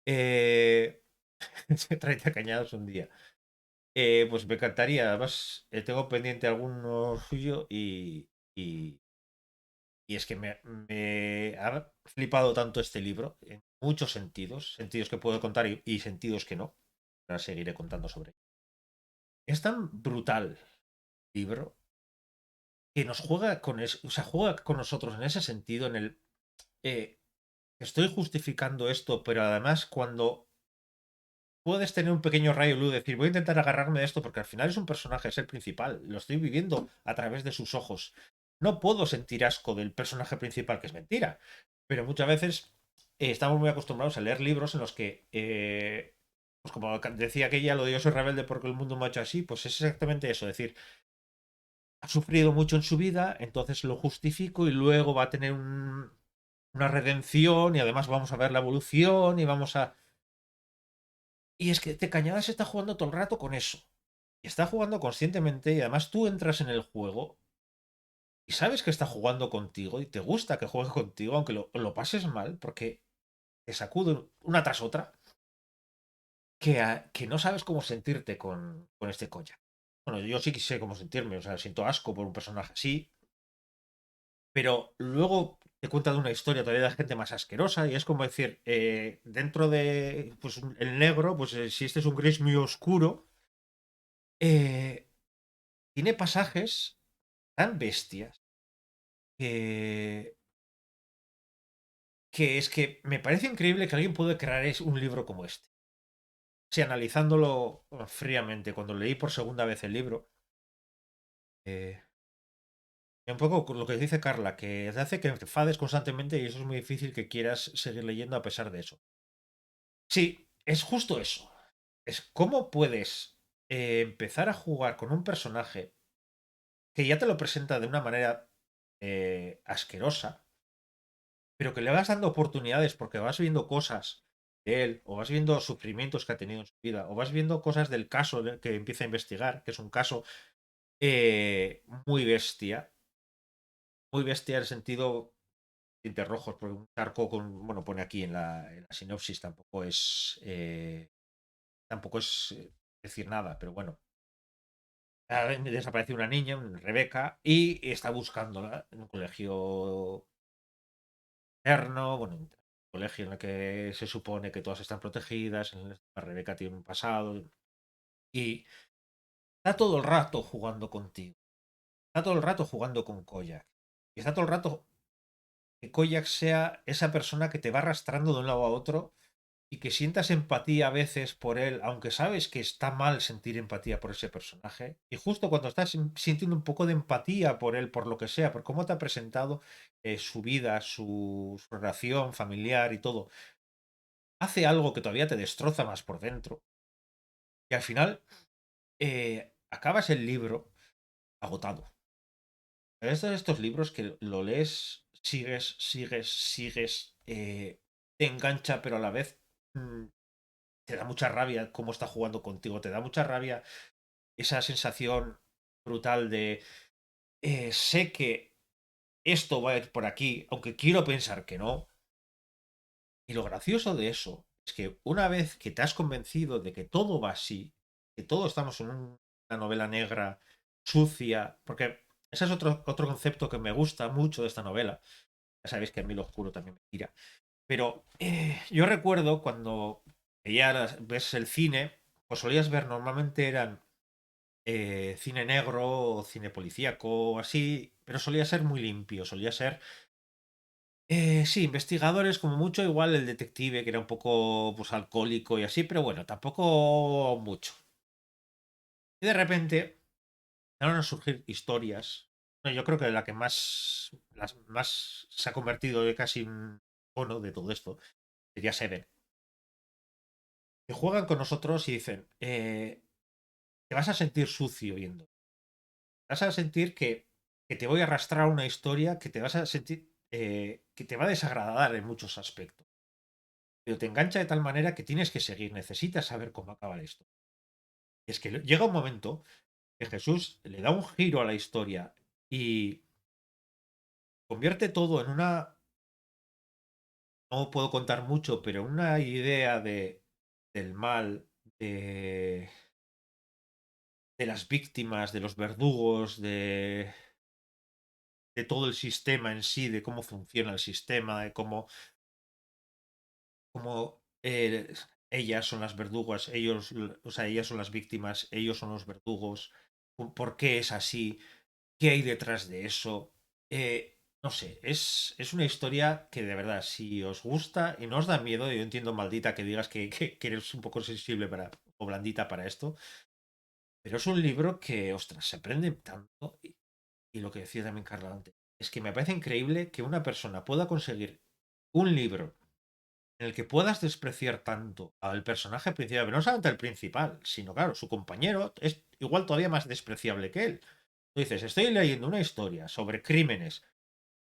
30 cañados un día. Pues me encantaría. Además, tengo pendiente alguno suyo y es que me ha flipado tanto este libro en muchos sentidos, sentidos que puedo contar y sentidos que no. Ahora seguiré contando sobre ello. Es tan brutal el libro que nos juega o sea, juega con nosotros en ese sentido, en el eh, estoy justificando esto, pero además cuando puedes tener un pequeño rayo de luz, decir, voy a intentar agarrarme de esto porque al final es un personaje, es el principal, lo estoy viviendo a través de sus ojos. No puedo sentir asco del personaje principal, que es mentira, pero muchas veces estamos muy acostumbrados a leer libros en los que Pues como decía aquella, lo de yo soy rebelde porque el mundo me ha hecho así, pues es exactamente eso. Es decir, ha sufrido mucho en su vida, entonces lo justifico y luego va a tener una redención y además vamos a ver la evolución y vamos a... Y es que Te Cañada se está jugando todo el rato con eso. Y está jugando conscientemente y además tú entras en el juego y sabes que está jugando contigo y te gusta que juegue contigo, aunque lo pases mal, porque te sacude una tras otra, que no sabes cómo sentirte con este Koya. Bueno, yo sí que sé cómo sentirme, o sea, siento asco por un personaje así, pero luego te cuenta de una historia todavía de gente más asquerosa y es como decir, dentro de pues, el negro, pues si este es un gris muy oscuro, eh, tiene pasajes tan bestias que, que es que me parece increíble que alguien pueda crear un libro como este. Si analizándolo fríamente, cuando leí por segunda vez el libro, eh, un poco con lo que dice Carla, que te hace que te enfades constantemente y eso es muy difícil que quieras seguir leyendo a pesar de eso. Sí, es justo eso. Es cómo puedes empezar a jugar con un personaje que ya te lo presenta de una manera asquerosa, pero que le vas dando oportunidades porque vas viendo cosas de él, o vas viendo sufrimientos que ha tenido en su vida, o vas viendo cosas del caso que empieza a investigar, que es un caso muy bestia en el sentido tintes rojos, porque un charco con, bueno, pone aquí en la sinopsis, tampoco es decir nada, pero bueno, desaparece una niña, Rebeca, y está buscándola en un colegio interno, bueno, un colegio en el que se supone que todas están protegidas, en el que Rebeca tiene un pasado, y está todo el rato jugando contigo, está todo el rato jugando con Koyak, y está todo el rato que Koyak sea esa persona que te va arrastrando de un lado a otro y que sientas empatía a veces por él, aunque sabes que está mal sentir empatía por ese personaje, y justo cuando estás sintiendo un poco de empatía por él, por lo que sea, por cómo te ha presentado su vida, su relación familiar y todo, hace algo que todavía te destroza más por dentro, y al final acabas el libro agotado. Es de estos libros que lo lees, sigues, te engancha, pero a la vez te da mucha rabia cómo está jugando contigo, te da mucha rabia esa sensación brutal de sé que esto va a ir por aquí, aunque quiero pensar que no. Y lo gracioso de eso es que una vez que te has convencido de que todo va así, que todos estamos en una novela negra sucia, porque ese es otro concepto que me gusta mucho de esta novela. Ya sabéis que a mí lo oscuro también me tira. Pero yo recuerdo cuando ves el cine, pues solías ver normalmente eran cine negro o cine policíaco o así, pero solía ser muy limpio, solía ser... sí, investigadores como mucho, igual el detective que era un poco pues alcohólico y así, pero bueno, tampoco mucho. Y de repente empezaron a surgir historias. No, yo creo que la que las más se ha convertido en casi un icono de todo esto sería Seven. Que juegan con nosotros y dicen, te vas a sentir sucio viendo. Vas a sentir que te voy a arrastrar a una historia que te vas a sentir que te va a desagradar en muchos aspectos. Pero te engancha de tal manera que tienes que seguir, necesitas saber cómo acaba esto. Y es que llega un momento que Jesús le da un giro a la historia y convierte todo en una, no puedo contar mucho, pero una idea del mal, de, de las víctimas, de los verdugos, de todo el sistema en sí, de cómo funciona el sistema, de cómo ellas son las verdugas, o sea, ellas son las víctimas, ellos son los verdugos, por qué es así, qué hay detrás de eso. No sé, es una historia que de verdad, si os gusta y no os da miedo, yo entiendo, maldita, que digas que eres un poco sensible o blandita para esto, pero es un libro que, ostras, se aprende tanto. Y lo que decía también Carla antes, es que me parece increíble que una persona pueda conseguir un libro en el que puedas despreciar tanto al personaje principal, pero no solamente al principal, sino claro, su compañero es igual todavía más despreciable que él. Tú dices, estoy leyendo una historia sobre crímenes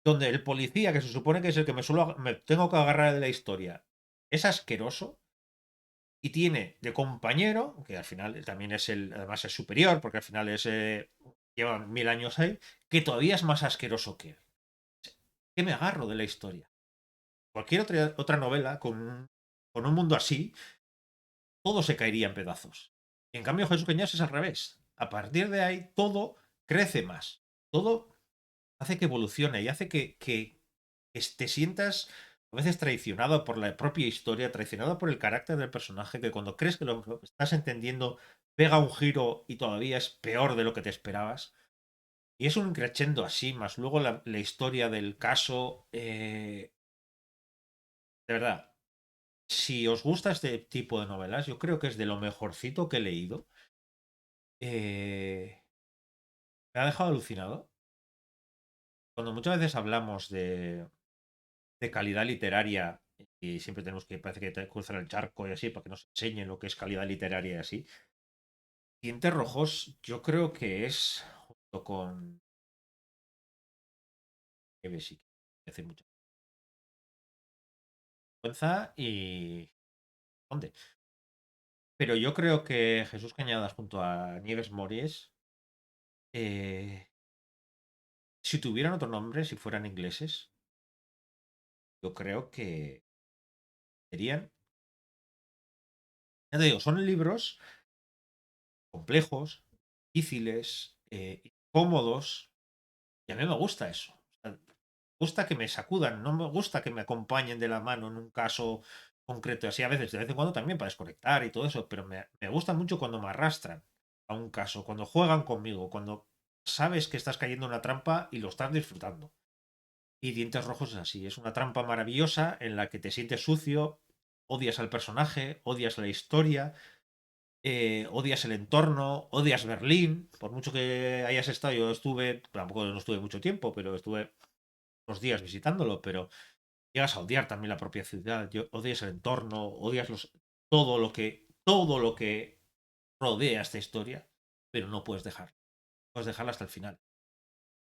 donde el policía, que se supone que es el que me tengo que agarrar de la historia, es asqueroso y tiene de compañero, que al final también es además es superior, porque al final llevan 1000 años ahí, que todavía es más asqueroso que él. ¿Qué me agarro de la historia? Cualquier otra novela con un mundo así, todo se caería en pedazos. En cambio, Jesús Cañas es al revés. A partir de ahí, todo crece más. Todo hace que evolucione y hace que te sientas a veces traicionado por la propia historia, traicionado por el carácter del personaje, que cuando crees que lo estás entendiendo, pega un giro y todavía es peor de lo que te esperabas. Y es un crescendo así, más luego la historia del caso. De verdad, si os gusta este tipo de novelas, yo creo que es de lo mejorcito que he leído. Eh, Me ha dejado alucinado. Cuando muchas veces hablamos de calidad literaria y siempre tenemos que, parece que cruzar el charco y así para que nos enseñen lo que es calidad literaria y así. Dientes Rojos, yo creo que es, junto con Nieves y hace mucha vergüenza y. ¿Dónde? Pero yo creo que Jesús Cañadas junto a Nieves Mories, eh, si tuvieran otro nombre, si fueran ingleses, yo creo que serían. Ya te digo, son libros complejos, difíciles, cómodos, y a mí me gusta eso. O sea, me gusta que me sacudan, no me gusta que me acompañen de la mano en un caso concreto. Así a veces, de vez en cuando también para desconectar y todo eso, pero me gusta mucho cuando me arrastran a un caso, cuando juegan conmigo, cuando sabes que estás cayendo en una trampa y lo estás disfrutando. Y Dientes Rojos es así, es una trampa maravillosa en la que te sientes sucio, odias al personaje, odias la historia, odias el entorno, odias Berlín, por mucho que hayas estado, yo estuve, tampoco no estuve mucho tiempo, pero estuve unos días visitándolo, pero llegas a odiar también la propia ciudad, odias el entorno, odias todo lo que rodea esta historia, pero no puedes dejarla hasta el final.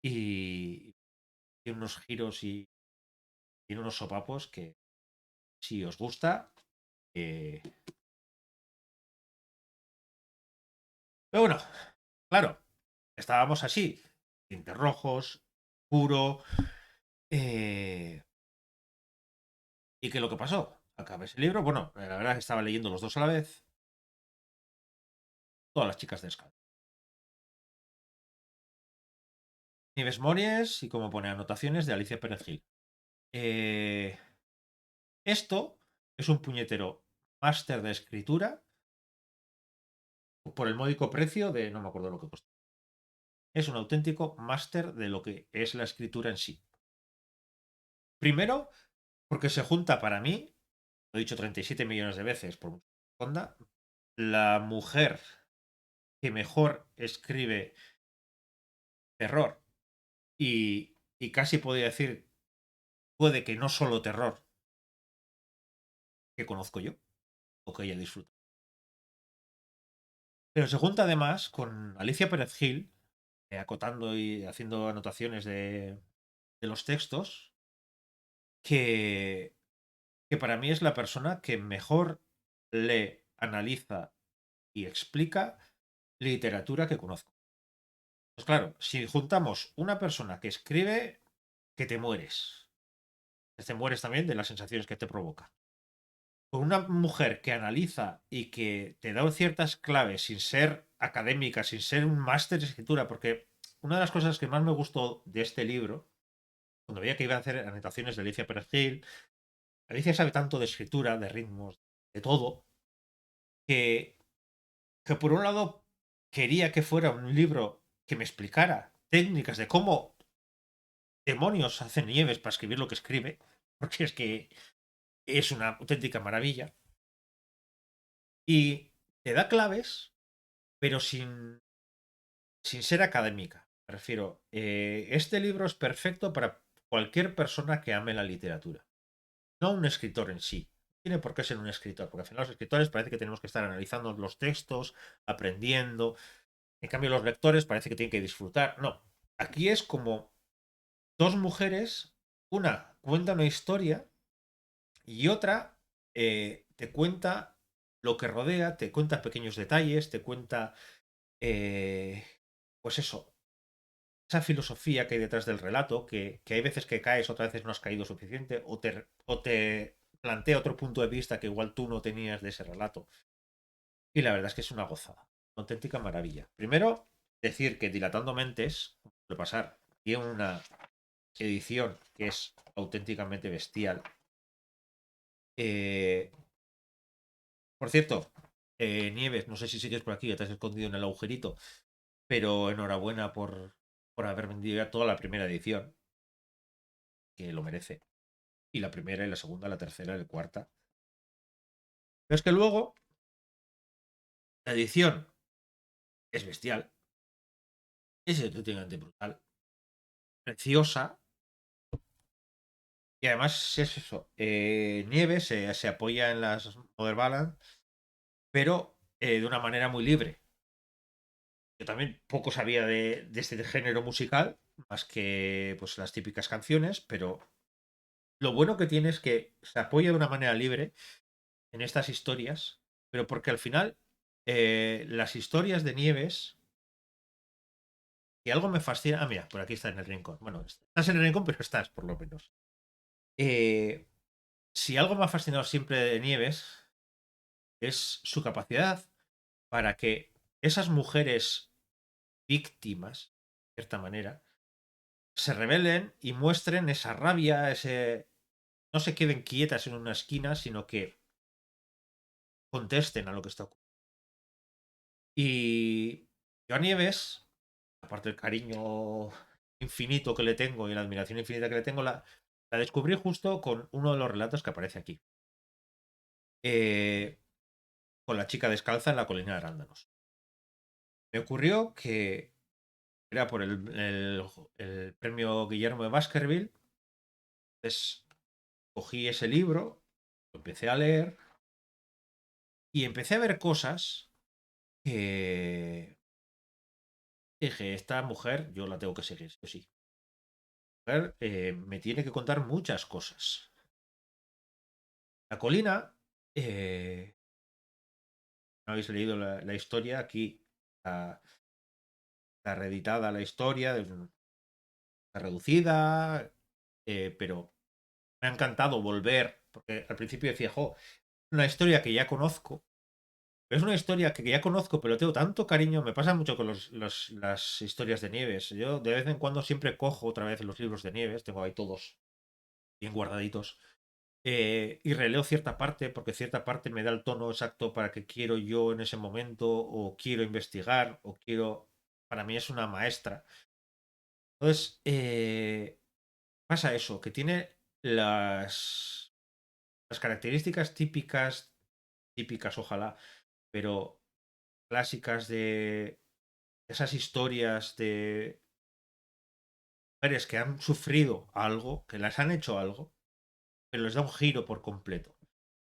Y tiene unos giros y tiene unos sopapos que si os gusta, eh, pero bueno, claro, estábamos así, dientes rojos, puro. Eh, ¿Y qué es lo que pasó? Acabé ese libro. Bueno, la verdad es que estaba leyendo los dos a la vez. Todas las chicas de Scan. Nieves Mories y como pone anotaciones de Alicia Pérez Gil. Eh, Esto es un puñetero máster de escritura por el módico precio de no me acuerdo lo que costó. Es un auténtico máster de lo que es la escritura en sí. Primero, porque se junta para mí, lo he dicho 37 millones de veces por mucho que esconda, la mujer que mejor escribe terror y casi podría decir, puede que no solo terror que conozco yo o que ella disfruta. Pero se junta además con Alicia Pérez Gil, acotando y haciendo anotaciones de los textos, que, que para mí es la persona que mejor lee, analiza y explica literatura que conozco. Pues claro, si juntamos una persona que escribe, que te mueres también de las sensaciones que te provoca. Con una mujer que analiza y que te da ciertas claves sin ser académica, sin ser un máster de escritura, porque una de las cosas que más me gustó de este libro, cuando veía que iba a hacer anotaciones de Alicia Pérez Gil, Alicia sabe tanto de escritura, de ritmos, de todo, que, que por un lado quería que fuera un libro que me explicara técnicas de cómo demonios hacen Nieves para escribir lo que escribe, porque es que es una auténtica maravilla, y te da claves, pero sin ser académica. Me refiero, este libro es perfecto para cualquier persona que ame la literatura, no un escritor en sí. tiene por qué ser un escritor, porque al final los escritores parece que tenemos que estar analizando los textos, aprendiendo. En cambio, los lectores parece que tienen que disfrutar. No, aquí es como dos mujeres, una cuenta una historia y otra te cuenta lo que rodea, te cuenta pequeños detalles, te cuenta, eh, pues eso, esa filosofía que hay detrás del relato, que hay veces que caes, otras veces no has caído suficiente, o te plantea otro punto de vista que igual tú no tenías de ese relato. Y la verdad es que es una gozada, una auténtica maravilla. Primero, decir que Dilatando Mentes, puede pasar, tiene una edición que es auténticamente bestial. Eh, por cierto, Nieves, no sé si sigues por aquí, que te has escondido en el agujerito, pero enhorabuena por haber vendido ya toda la primera edición, que lo merece. Y la primera y la segunda, la tercera y la cuarta. Pero es que luego la edición es bestial, es auténticamente brutal, preciosa, y además es eso. Nieves se apoya en las Mother Ballad, pero de una manera muy libre. Yo también poco sabía de este género musical, más que pues las típicas canciones, pero lo bueno que tiene es que se apoya de una manera libre en estas historias, pero porque al final las historias de Nieves, y algo me fascina. Ah, mira, por aquí está en el rincón. Bueno, estás en el rincón, pero estás por lo menos. Eh, si algo me ha fascinado siempre de Nieves es su capacidad para que esas mujeres víctimas, de cierta manera, se rebelen y muestren esa rabia, ese... No se queden quietas en una esquina, sino que contesten a lo que está ocurriendo. Y yo a Nieves, aparte del cariño infinito que le tengo y la admiración infinita que le tengo, la descubrí justo con uno de los relatos que aparece aquí. Eh, con la chica descalza en la colina de arándanos. Me ocurrió que era por el premio Guillermo de Baskerville. Entonces cogí ese libro, lo empecé a leer y empecé a ver cosas que dije, esta mujer yo la tengo que seguir, sí o sí. Esta mujer me tiene que contar muchas cosas. La colina, no habéis leído la historia, aquí está, está reeditada la historia, está reducida, pero me ha encantado volver, porque al principio decía, jo, una historia que ya conozco, pero es una historia que ya conozco, pero tengo tanto cariño, me pasa mucho con las historias de Nieves. Yo de vez en cuando siempre cojo otra vez los libros de Nieves, tengo ahí todos bien guardaditos, y releo cierta parte, porque cierta parte me da el tono exacto para que quiero yo en ese momento, o quiero investigar, o quiero... Para mí es una maestra. Entonces, pasa eso, que tiene las características típicas, típicas ojalá, pero clásicas de esas historias de mujeres que han sufrido algo, que las han hecho algo, pero les da un giro por completo.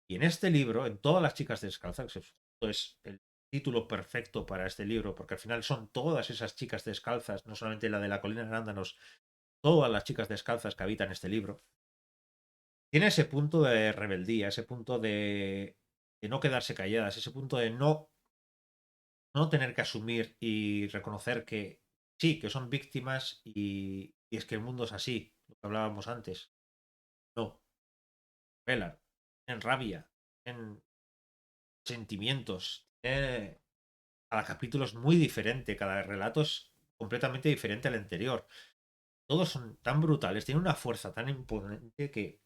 Y en este libro, en Todas las chicas descalzas, que es el título perfecto para este libro, porque al final son todas esas chicas descalzas, no solamente la de la colina de arándanos, todas las chicas descalzas que habitan este libro, tiene ese punto de rebeldía, ese punto de no quedarse calladas, ese punto de no tener que asumir y reconocer que sí, que son víctimas y es que el mundo es así, lo que hablábamos antes. No, velan, en rabia, en sentimientos. Cada capítulo es muy diferente, cada relato es completamente diferente al anterior. Todos son tan brutales, tienen una fuerza tan imponente que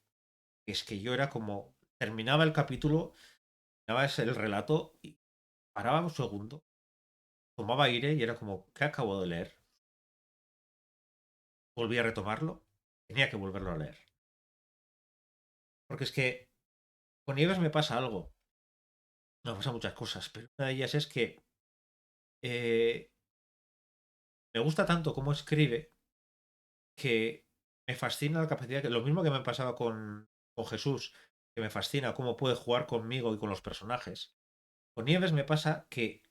es que yo era como, terminaba el capítulo, terminaba el relato y paraba un segundo, tomaba aire y era como, ¿qué acabo de leer? Volví a retomarlo, tenía que volverlo a leer. Porque es que con Nieves me pasa algo, me pasan muchas cosas, pero una de ellas es que eh, me gusta tanto cómo escribe que me fascina la capacidad, que lo mismo que me pasaba con Jesús, que me fascina cómo puede jugar conmigo y con los personajes. Con Nieves me pasa que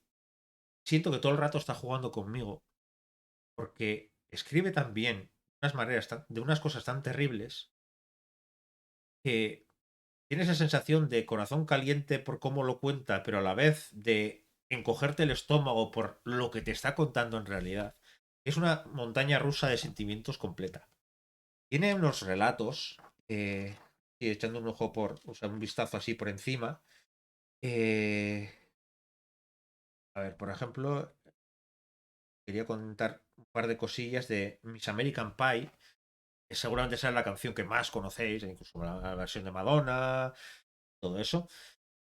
siento que todo el rato está jugando conmigo porque escribe tan bien de unas cosas tan terribles que tiene esa sensación de corazón caliente por cómo lo cuenta, pero a la vez de encogerte el estómago por lo que te está contando en realidad. Es una montaña rusa de sentimientos completa. Tiene unos relatos, y echando un ojo o sea, un vistazo así por encima. eh, a ver, por ejemplo, quería contar un par de cosillas de Miss American Pie, que seguramente esa es la canción que más conocéis, incluso la versión de Madonna, todo eso.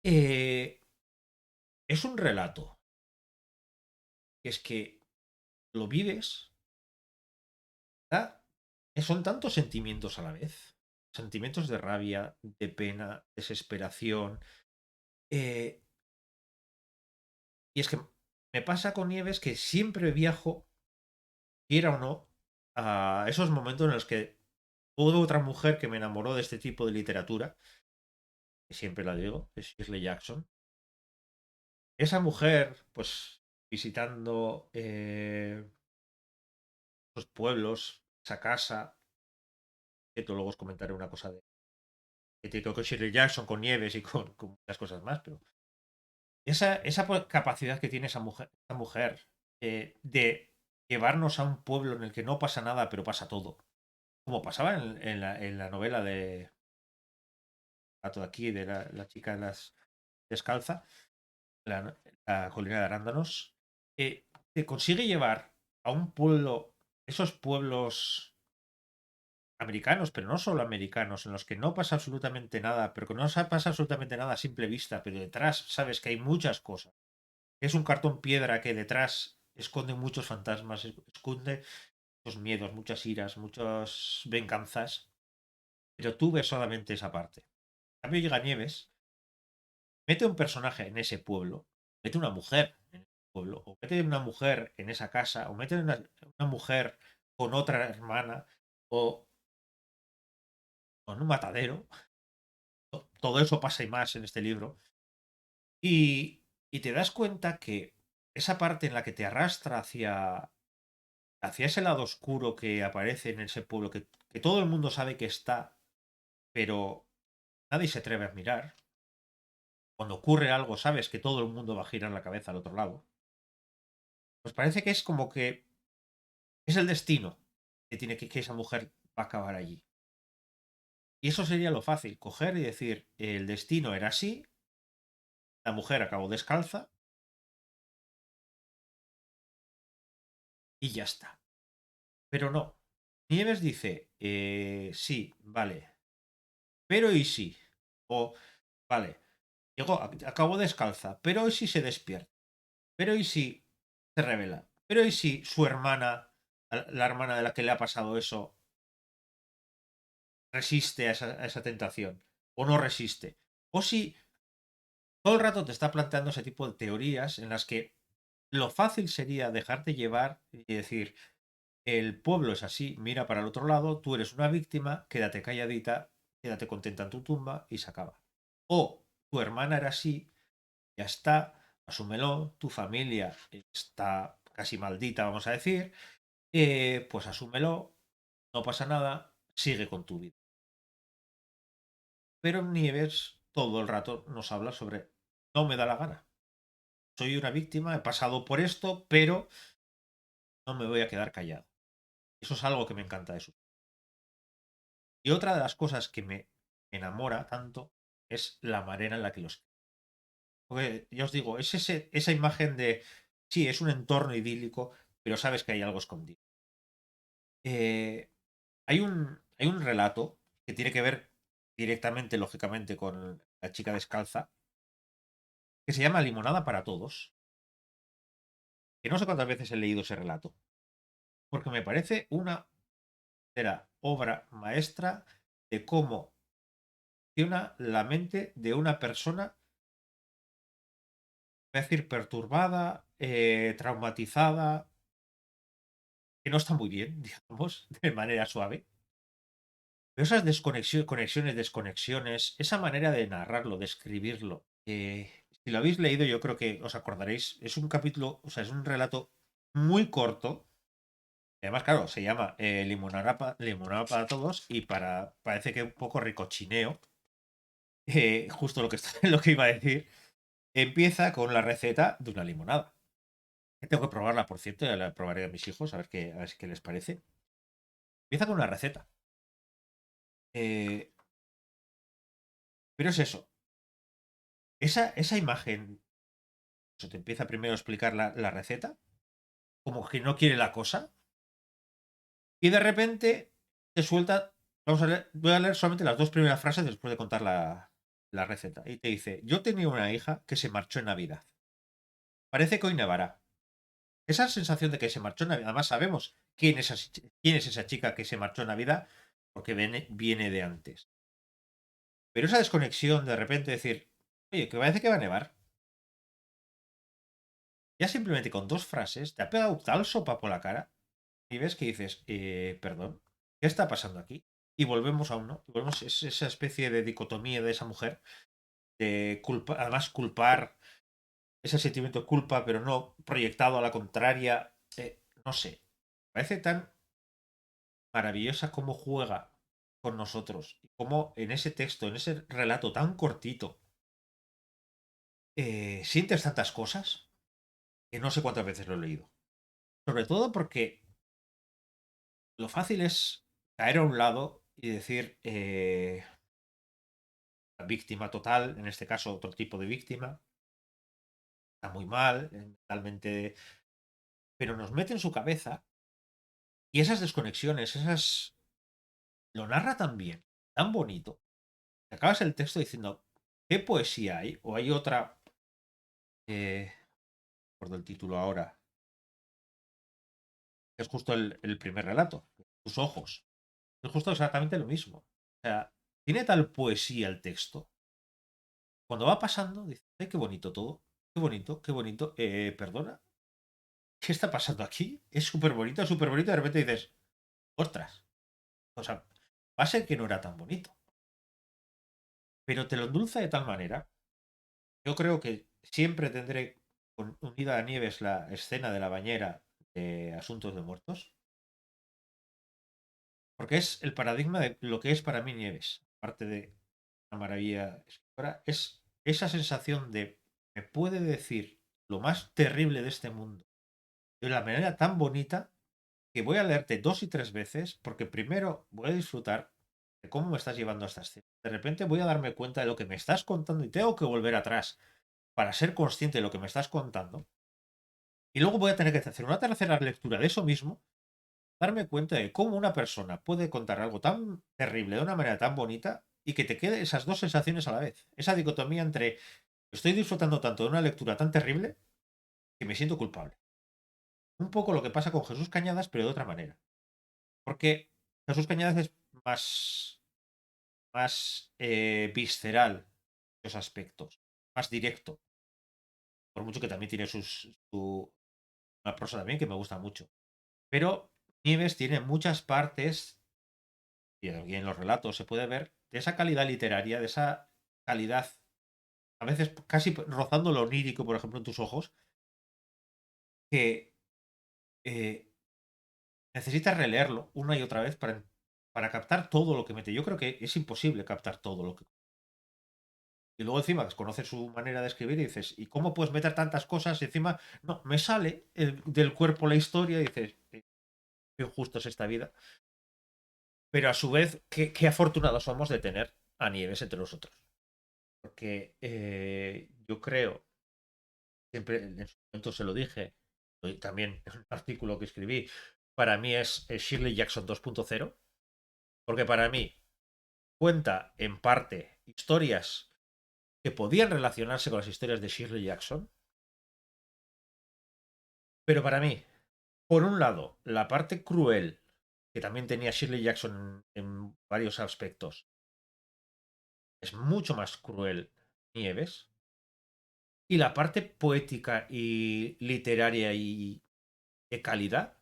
Eh, es un relato que es que lo vives, ¿verdad? Son tantos sentimientos a la vez. Sentimientos de rabia, de pena, desesperación. eh, y es que me pasa con Nieves que siempre viajo, quiera o no, a esos momentos en los que hubo otra mujer que me enamoró de este tipo de literatura, que siempre la digo, es Shirley Jackson. Esa mujer, pues, visitando los pueblos, esa casa, que luego os comentaré una cosa de que tiene que ver con Shirley Jackson, con Nieves y con muchas cosas más, pero esa capacidad que tiene esa mujer de llevarnos a un pueblo en el que no pasa nada, pero pasa todo, como pasaba en la novela de Gato de aquí, de la chica de las descalza, la, la colina de arándanos, te consigue llevar a un pueblo, esos pueblos americanos, pero no solo americanos, en los que no pasa absolutamente nada, pero que no pasa absolutamente nada a simple vista, pero detrás sabes que hay muchas cosas. Es un cartón piedra que detrás esconde muchos fantasmas, esconde muchos miedos, muchas iras, muchas venganzas, pero tú ves solamente esa parte. A cambio llega Nieves, mete un personaje en ese pueblo, mete una mujer en ese pueblo, o mete una mujer en esa casa, o mete una mujer con otra hermana, o con un matadero. Todo eso pasa y más en este libro. Y te das cuenta que esa parte en la que te arrastra hacia ese lado oscuro que aparece en ese pueblo, que todo el mundo sabe que está, pero nadie se atreve a mirar. Cuando ocurre algo, sabes que todo el mundo va a girar la cabeza al otro lado. Pues parece que es como que es el destino que tiene que esa mujer va a acabar allí. Y eso sería lo fácil, coger y decir, el destino era así, la mujer acabó descalza y ya está. Pero no. Nieves dice, sí, vale, pero ¿y sí? O, vale, acabó descalza, pero ¿y si se despierta? Pero ¿y si se revela? Pero ¿y si su hermana, la hermana de la que le ha pasado eso, resiste a esa tentación? ¿O no resiste? O si todo el rato te está planteando ese tipo de teorías en las que lo fácil sería dejarte llevar y decir, el pueblo es así, mira para el otro lado, tú eres una víctima, quédate calladita, quédate contenta en tu tumba y se acaba. O tu hermana era así, ya está, asúmelo, tu familia está casi maldita, vamos a decir, pues asúmelo, no pasa nada, sigue con tu vida. Pero Nieves todo el rato nos habla sobre, no me da la gana, soy una víctima, he pasado por esto, pero no me voy a quedar callado. Eso es algo que me encanta de eso. Y otra de las cosas que me enamora tanto es la manera en la que los... Porque ya os digo, es esa imagen de, sí, es un entorno idílico, pero sabes que hay algo escondido. Hay un relato que tiene que ver directamente, lógicamente, con la chica descalza, que se llama Limonada para Todos, que no sé cuántas veces he leído ese relato, porque me parece una verdadera obra maestra de cómo funciona la mente de una persona, voy a decir, perturbada, traumatizada, que no está muy bien, digamos, de manera suave. Pero esas conexiones, desconexiones, esa manera de narrarlo, de escribirlo, si lo habéis leído, yo creo que os acordaréis. Es un capítulo, o sea, es un relato muy corto. Además, claro, se llama Limonada para todos y parece que un poco ricochineo, justo lo que, lo que iba a decir, empieza con la receta de una limonada. Tengo que probarla, por cierto, ya la probaré a mis hijos, a ver qué les parece. Empieza con una receta. Eh, pero es eso, esa imagen, eso te empieza primero a explicar la receta, como que no quiere la cosa, y de repente te suelta, voy a leer solamente las dos primeras frases después de contar la receta. Y te dice, yo tenía una hija que se marchó en Navidad. Parece que hoy nevará. Esa sensación de que se marchó en Navidad, además sabemos quién es esa chica que se marchó en Navidad, porque viene de antes. Pero esa desconexión de repente decir, oye, que parece que va a nevar. Ya simplemente con dos frases te ha pegado tal sopa por la cara y ves que dices, perdón, ¿qué está pasando aquí? Y volvemos a uno, volvemos a esa especie de dicotomía de esa mujer, de culpa, además culpar, ese sentimiento de culpa, pero no proyectado a la contraria, no sé, parece tan maravillosa cómo juega con nosotros y cómo en ese texto, en ese relato tan cortito, sientes tantas cosas que no sé cuántas veces lo he leído. Sobre todo porque lo fácil es caer a un lado y decir víctima total, en este caso otro tipo de víctima, está muy mal, mentalmente, pero nos mete en su cabeza y esas desconexiones, esas... Lo narra tan bien, tan bonito, que acabas el texto diciendo, ¿qué poesía hay? O hay otra, por el título ahora, que es justo el primer relato, tus ojos. Es justo exactamente lo mismo. O sea, tiene tal poesía el texto. Cuando va pasando, dices, ay, qué bonito todo. Qué bonito, qué bonito. Perdona, ¿qué está pasando aquí? Es súper bonito, súper bonito. Y de repente dices, ostras. O sea, va a ser que no era tan bonito. Pero te lo endulza de tal manera. Yo creo que siempre tendré unida a Nieves la escena de la bañera de Asuntos de Muertos. Porque es el paradigma de lo que es para mí Nieves. Aparte de una maravilla escritora, es esa sensación de me puede decir lo más terrible de este mundo de una manera tan bonita que voy a leerte dos y tres veces porque primero voy a disfrutar de cómo me estás llevando a esta escena. De repente voy a darme cuenta de lo que me estás contando y tengo que volver atrás para ser consciente de lo que me estás contando. Y luego voy a tener que hacer una tercera lectura de eso mismo, darme cuenta de cómo una persona puede contar algo tan terrible de una manera tan bonita y que te quede esas dos sensaciones a la vez. Esa dicotomía entre estoy disfrutando tanto de una lectura tan terrible que me siento culpable. Un poco lo que pasa con Jesús Cañadas, pero de otra manera. Porque Jesús Cañadas es más visceral en esos aspectos, más directo. Por mucho que también tiene una prosa también que me gusta mucho. Pero Nieves tiene muchas partes, y en los relatos se puede ver, de esa calidad literaria, de esa calidad, a veces casi rozando lo onírico, por ejemplo, en tus ojos, que eh, necesitas releerlo una y otra vez para captar todo lo que mete. Yo creo que es imposible captar todo lo que... Y luego encima conoces su manera de escribir y dices, ¿y cómo puedes meter tantas cosas? Y encima, no, me sale del cuerpo la historia y dices, qué injusto es esta vida. Pero a su vez, qué afortunados somos de tener a Nieves entre nosotros. Porque yo creo, siempre en su momento se lo dije, y también en un artículo que escribí, para mí es Shirley Jackson 2.0, porque para mí cuenta en parte historias que podían relacionarse con las historias de Shirley Jackson, pero para mí, por un lado, la parte cruel que también tenía Shirley Jackson en varios aspectos, es mucho más cruel Nieves, y la parte poética y literaria y de calidad,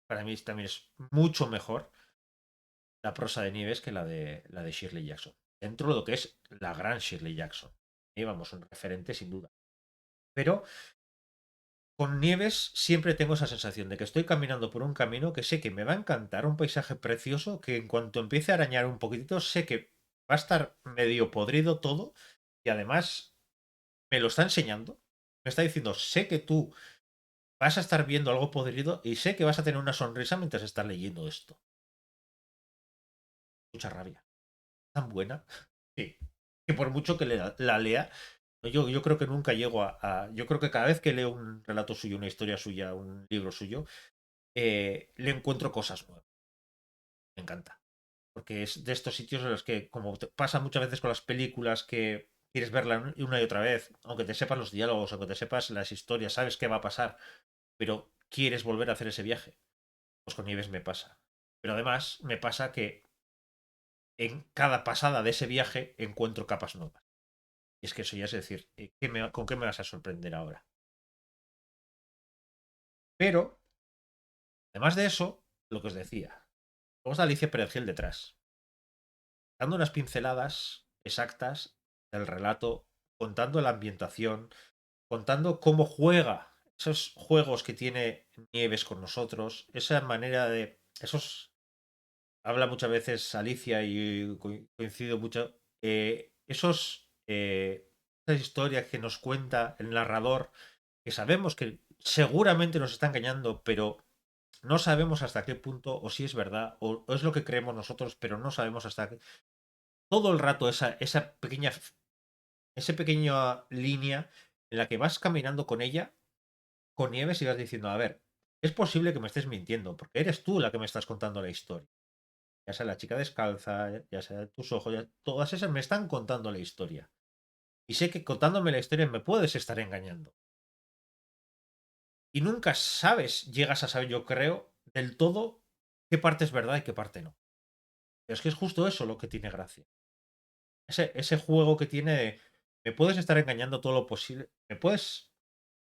para mí también es mucho mejor. la prosa de Nieves que la de Shirley Jackson. Dentro de lo que es la gran Shirley Jackson. Y vamos, un referente sin duda. Pero con Nieves siempre tengo esa sensación de que estoy caminando por un camino que sé que me va a encantar, un paisaje precioso, que en cuanto empiece a arañar un poquitito, sé que va a estar medio podrido todo y además me lo está enseñando. Me está diciendo, sé que tú vas a estar viendo algo podrido y sé que vas a tener una sonrisa mientras estás leyendo esto. Mucha rabia. Tan buena. Sí. Que por mucho que la lea, yo creo que nunca llego Yo creo que cada vez que leo un relato suyo, una historia suya, un libro suyo, le encuentro cosas nuevas. Me encanta. Porque es de estos sitios en los que, como pasa muchas veces con las películas, que quieres verla una y otra vez, aunque te sepas los diálogos, aunque te sepas las historias, sabes qué va a pasar, pero quieres volver a hacer ese viaje. Pues con Nieves me pasa. Pero además me pasa que en cada pasada de ese viaje encuentro capas nuevas. Y es que eso ya es decir, ¿con qué me vas a sorprender ahora? Pero, además de eso, lo que os decía, vamos a Alicia Pérez Gil detrás, dando unas pinceladas exactas del relato, contando la ambientación, contando cómo juega esos juegos que tiene Nieves con nosotros, esa manera de... Esos... Habla muchas veces Alicia y coincido mucho. Esas historias que nos cuenta el narrador, que sabemos que seguramente nos está engañando, pero no sabemos hasta qué punto, o si es verdad, o es lo que creemos nosotros, pero no sabemos hasta qué. Todo el rato esa pequeña línea en la que vas caminando con ella, con Nieves, y vas diciendo, a ver, es posible que me estés mintiendo, porque eres tú la que me estás contando la historia. Ya sea la chica descalza, ya sea tus ojos, todas esas me están contando la historia. Y sé que contándome la historia me puedes estar engañando. Y nunca sabes, llegas a saber, yo creo, del todo qué parte es verdad y qué parte no. Pero es que es justo eso lo que tiene gracia. Ese juego que tiene de, me puedes estar engañando todo lo posible, me puedes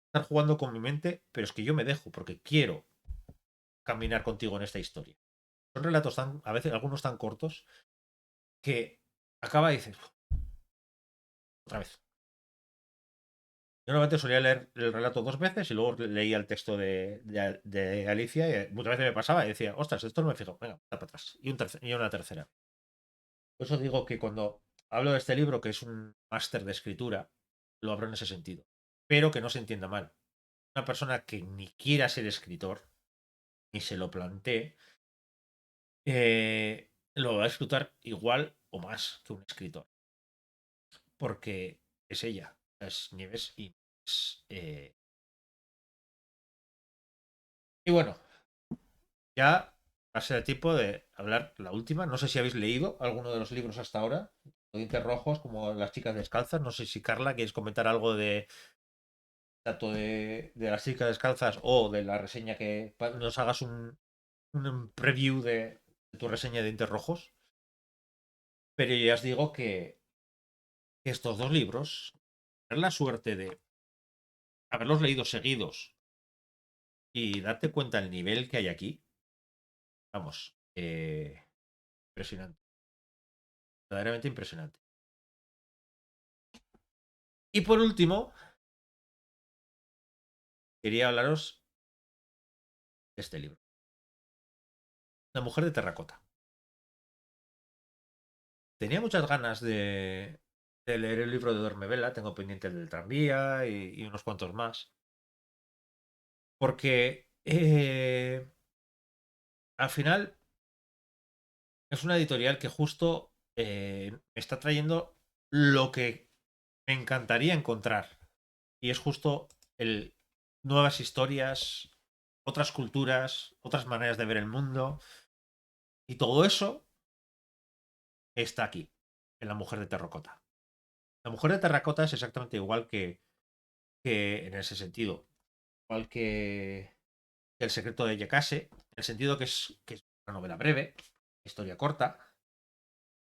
estar jugando con mi mente, pero es que yo me dejo porque quiero caminar contigo en esta historia. Son relatos tan, a veces algunos tan cortos, que acaba y dices, otra vez. Yo normalmente solía leer el relato dos veces y luego leía el texto de Alicia y muchas veces me pasaba y decía, ostras, esto no me fijo, venga, está para atrás. Y una tercera. Por eso digo que cuando hablo de este libro, que es un máster de escritura, lo hablo en ese sentido. Pero que no se entienda mal. Una persona que ni quiera ser escritor, ni se lo plantee, lo va a disfrutar igual o más que un escritor. Porque es ella, es Nieves y y bueno, ya va a ser el tiempo de hablar la última. No sé si habéis leído alguno de los libros hasta ahora, Dientes Rojos, como Las chicas descalzas. No sé si Carla quieres comentar algo de tanto de Las chicas descalzas o de la reseña que nos hagas un preview de tu reseña de Dientes Rojos. Pero ya os digo que estos dos libros, tener la suerte de haberlos leído seguidos y darte cuenta del nivel que hay aquí, vamos, impresionante, verdaderamente impresionante. Y por último, quería hablaros de este libro. La mujer de terracota. Tenía muchas ganas de leer el libro de Dormevela, tengo pendiente el del tranvía y unos cuantos más, porque al final es una editorial que justo me está trayendo lo que me encantaría encontrar, y es justo el nuevas historias, otras culturas, otras maneras de ver el mundo, y todo eso está aquí, en La mujer de terracota. La mujer de terracota es exactamente igual que en ese sentido, igual que El secreto de Yekase, en el sentido que es una novela breve, historia corta,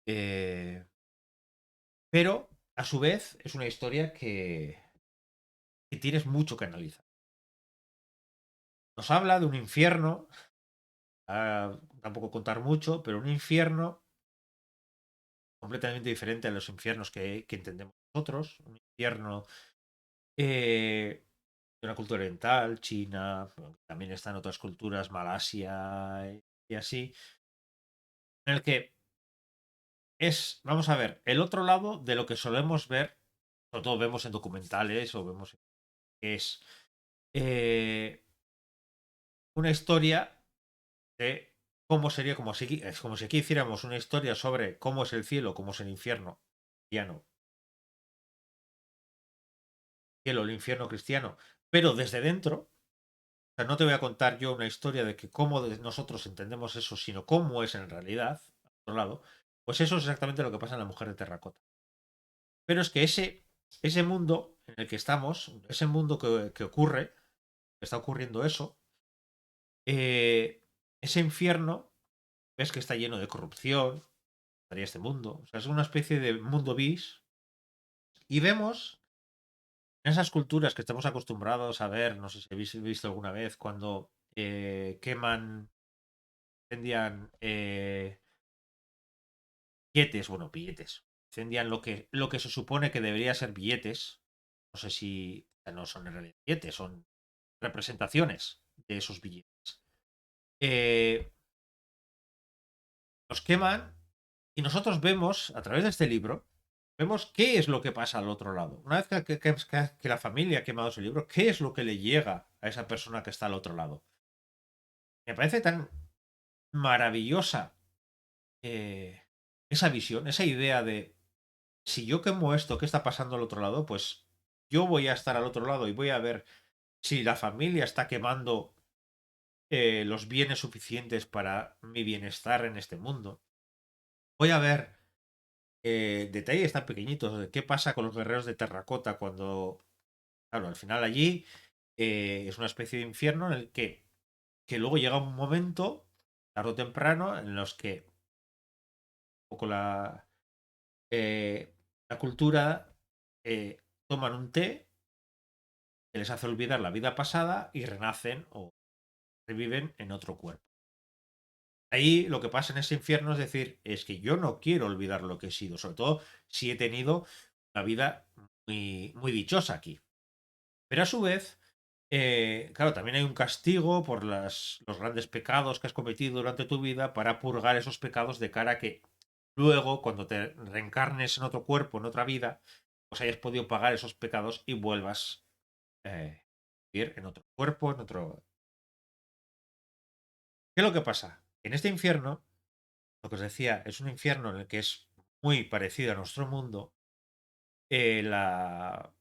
eh, pero a su vez es una historia que tienes mucho que analizar. Nos habla de un infierno, tampoco contar mucho, pero un infierno completamente diferente a los infiernos que entendemos nosotros. Un infierno de una cultura oriental, China, también están otras culturas, Malasia y así, en el que es, vamos a ver, el otro lado de lo que solemos ver, sobre todo vemos en documentales o vemos que es eh, una historia de cómo sería, como si, es como si aquí hiciéramos una historia sobre cómo es el cielo, cómo es el infierno cristiano, cielo, el infierno cristiano, pero desde dentro. O sea, no te voy a contar yo una historia de que cómo nosotros entendemos eso, sino cómo es en realidad, al otro lado. Pues eso es exactamente lo que pasa en La Mujer de Terracota. Pero es que ese mundo en el que estamos, ese mundo que ocurre, que está ocurriendo eso, eh, ese infierno, ves que está lleno de corrupción, estaría este mundo. O sea, es una especie de mundo bis. Y vemos en esas culturas que estamos acostumbrados a ver, no sé si habéis visto alguna vez, cuando queman, incendian billetes, bueno, billetes. Incendian lo que se supone que debería ser billetes. No sé si no son en realidad billetes, son representaciones de esos billetes. Eh, los queman y nosotros vemos, a través de este libro, vemos qué es lo que pasa al otro lado. Una vez que la familia ha quemado ese libro, ¿qué es lo que le llega a esa persona que está al otro lado? Me parece tan maravillosa esa visión, esa idea de si yo quemo esto, ¿qué está pasando al otro lado? Pues yo voy a estar al otro lado y voy a ver si la familia está quemando los bienes suficientes para mi bienestar en este mundo. Voy a ver detalles tan pequeñitos de qué pasa con los guerreros de terracota cuando, claro, al final allí es una especie de infierno en el que luego llega un momento, tarde o temprano, en los que un poco la cultura toman un té que les hace olvidar la vida pasada y renacen o reviven en otro cuerpo. Ahí lo que pasa en ese infierno es decir, es que yo no quiero olvidar lo que he sido, sobre todo si he tenido una vida muy, muy dichosa aquí. Pero a su vez, claro, también hay un castigo por los grandes pecados que has cometido durante tu vida para purgar esos pecados de cara a que luego, cuando te reencarnes en otro cuerpo, en otra vida, pues hayas podido pagar esos pecados y vuelvas a vivir en otro cuerpo, en otro. ¿Qué es lo que pasa? En este infierno, lo que os decía, es un infierno en el que es muy parecido a nuestro mundo. La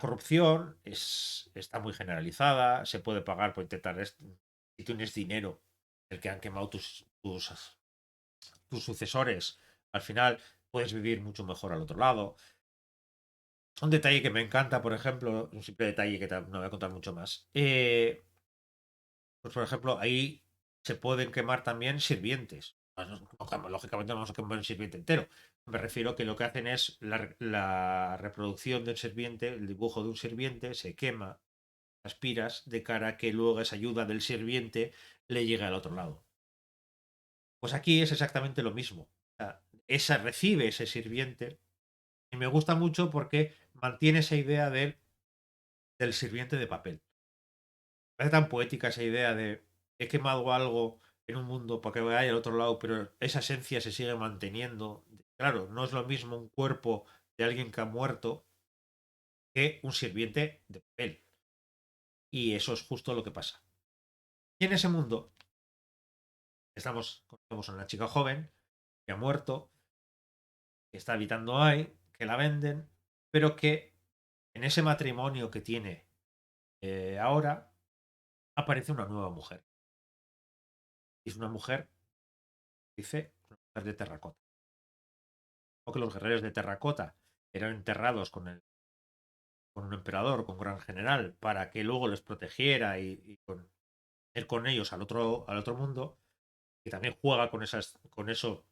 corrupción está muy generalizada, se puede pagar por intentar, si tienes dinero, el que han quemado tus sucesores, al final puedes vivir mucho mejor al otro lado. Un detalle que me encanta, por ejemplo, un simple detalle que no voy a contar mucho más. Pues por ejemplo, ahí se pueden quemar también sirvientes. Lógicamente no vamos a quemar un sirviente entero. Me refiero a que lo que hacen es la reproducción del sirviente, el dibujo de un sirviente, se quema aspiras de cara a que luego esa ayuda del sirviente le llegue al otro lado. Pues aquí es exactamente lo mismo. O sea, esa recibe ese sirviente y me gusta mucho porque mantiene esa idea del sirviente de papel. Me parece tan poética esa idea de he quemado algo en un mundo para que vaya al otro lado, pero esa esencia se sigue manteniendo. Claro, no es lo mismo un cuerpo de alguien que ha muerto que un sirviente de papel. Y eso es justo lo que pasa. Y en ese mundo conocemos a una chica joven que ha muerto, que está habitando ahí, que la venden, pero que en ese matrimonio que tiene ahora aparece una nueva mujer. Y es una mujer, dice, una mujer de terracota. O que los guerreros de terracota eran enterrados con un emperador o con un gran general para que luego les protegiera y ir con ellos al otro mundo, que también juega con eso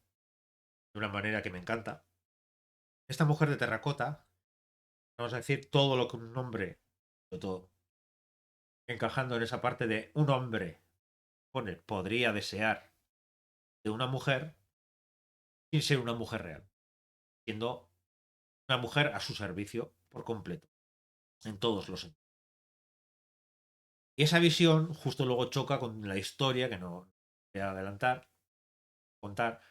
de una manera que me encanta. Esta mujer de terracota, vamos a decir todo lo que un hombre, todo, encajando en esa parte de un hombre. pone, podría desear de una mujer sin ser una mujer real, siendo una mujer a su servicio por completo, en todos los sentidos. Y esa visión justo luego choca con la historia, que no voy a adelantar, contar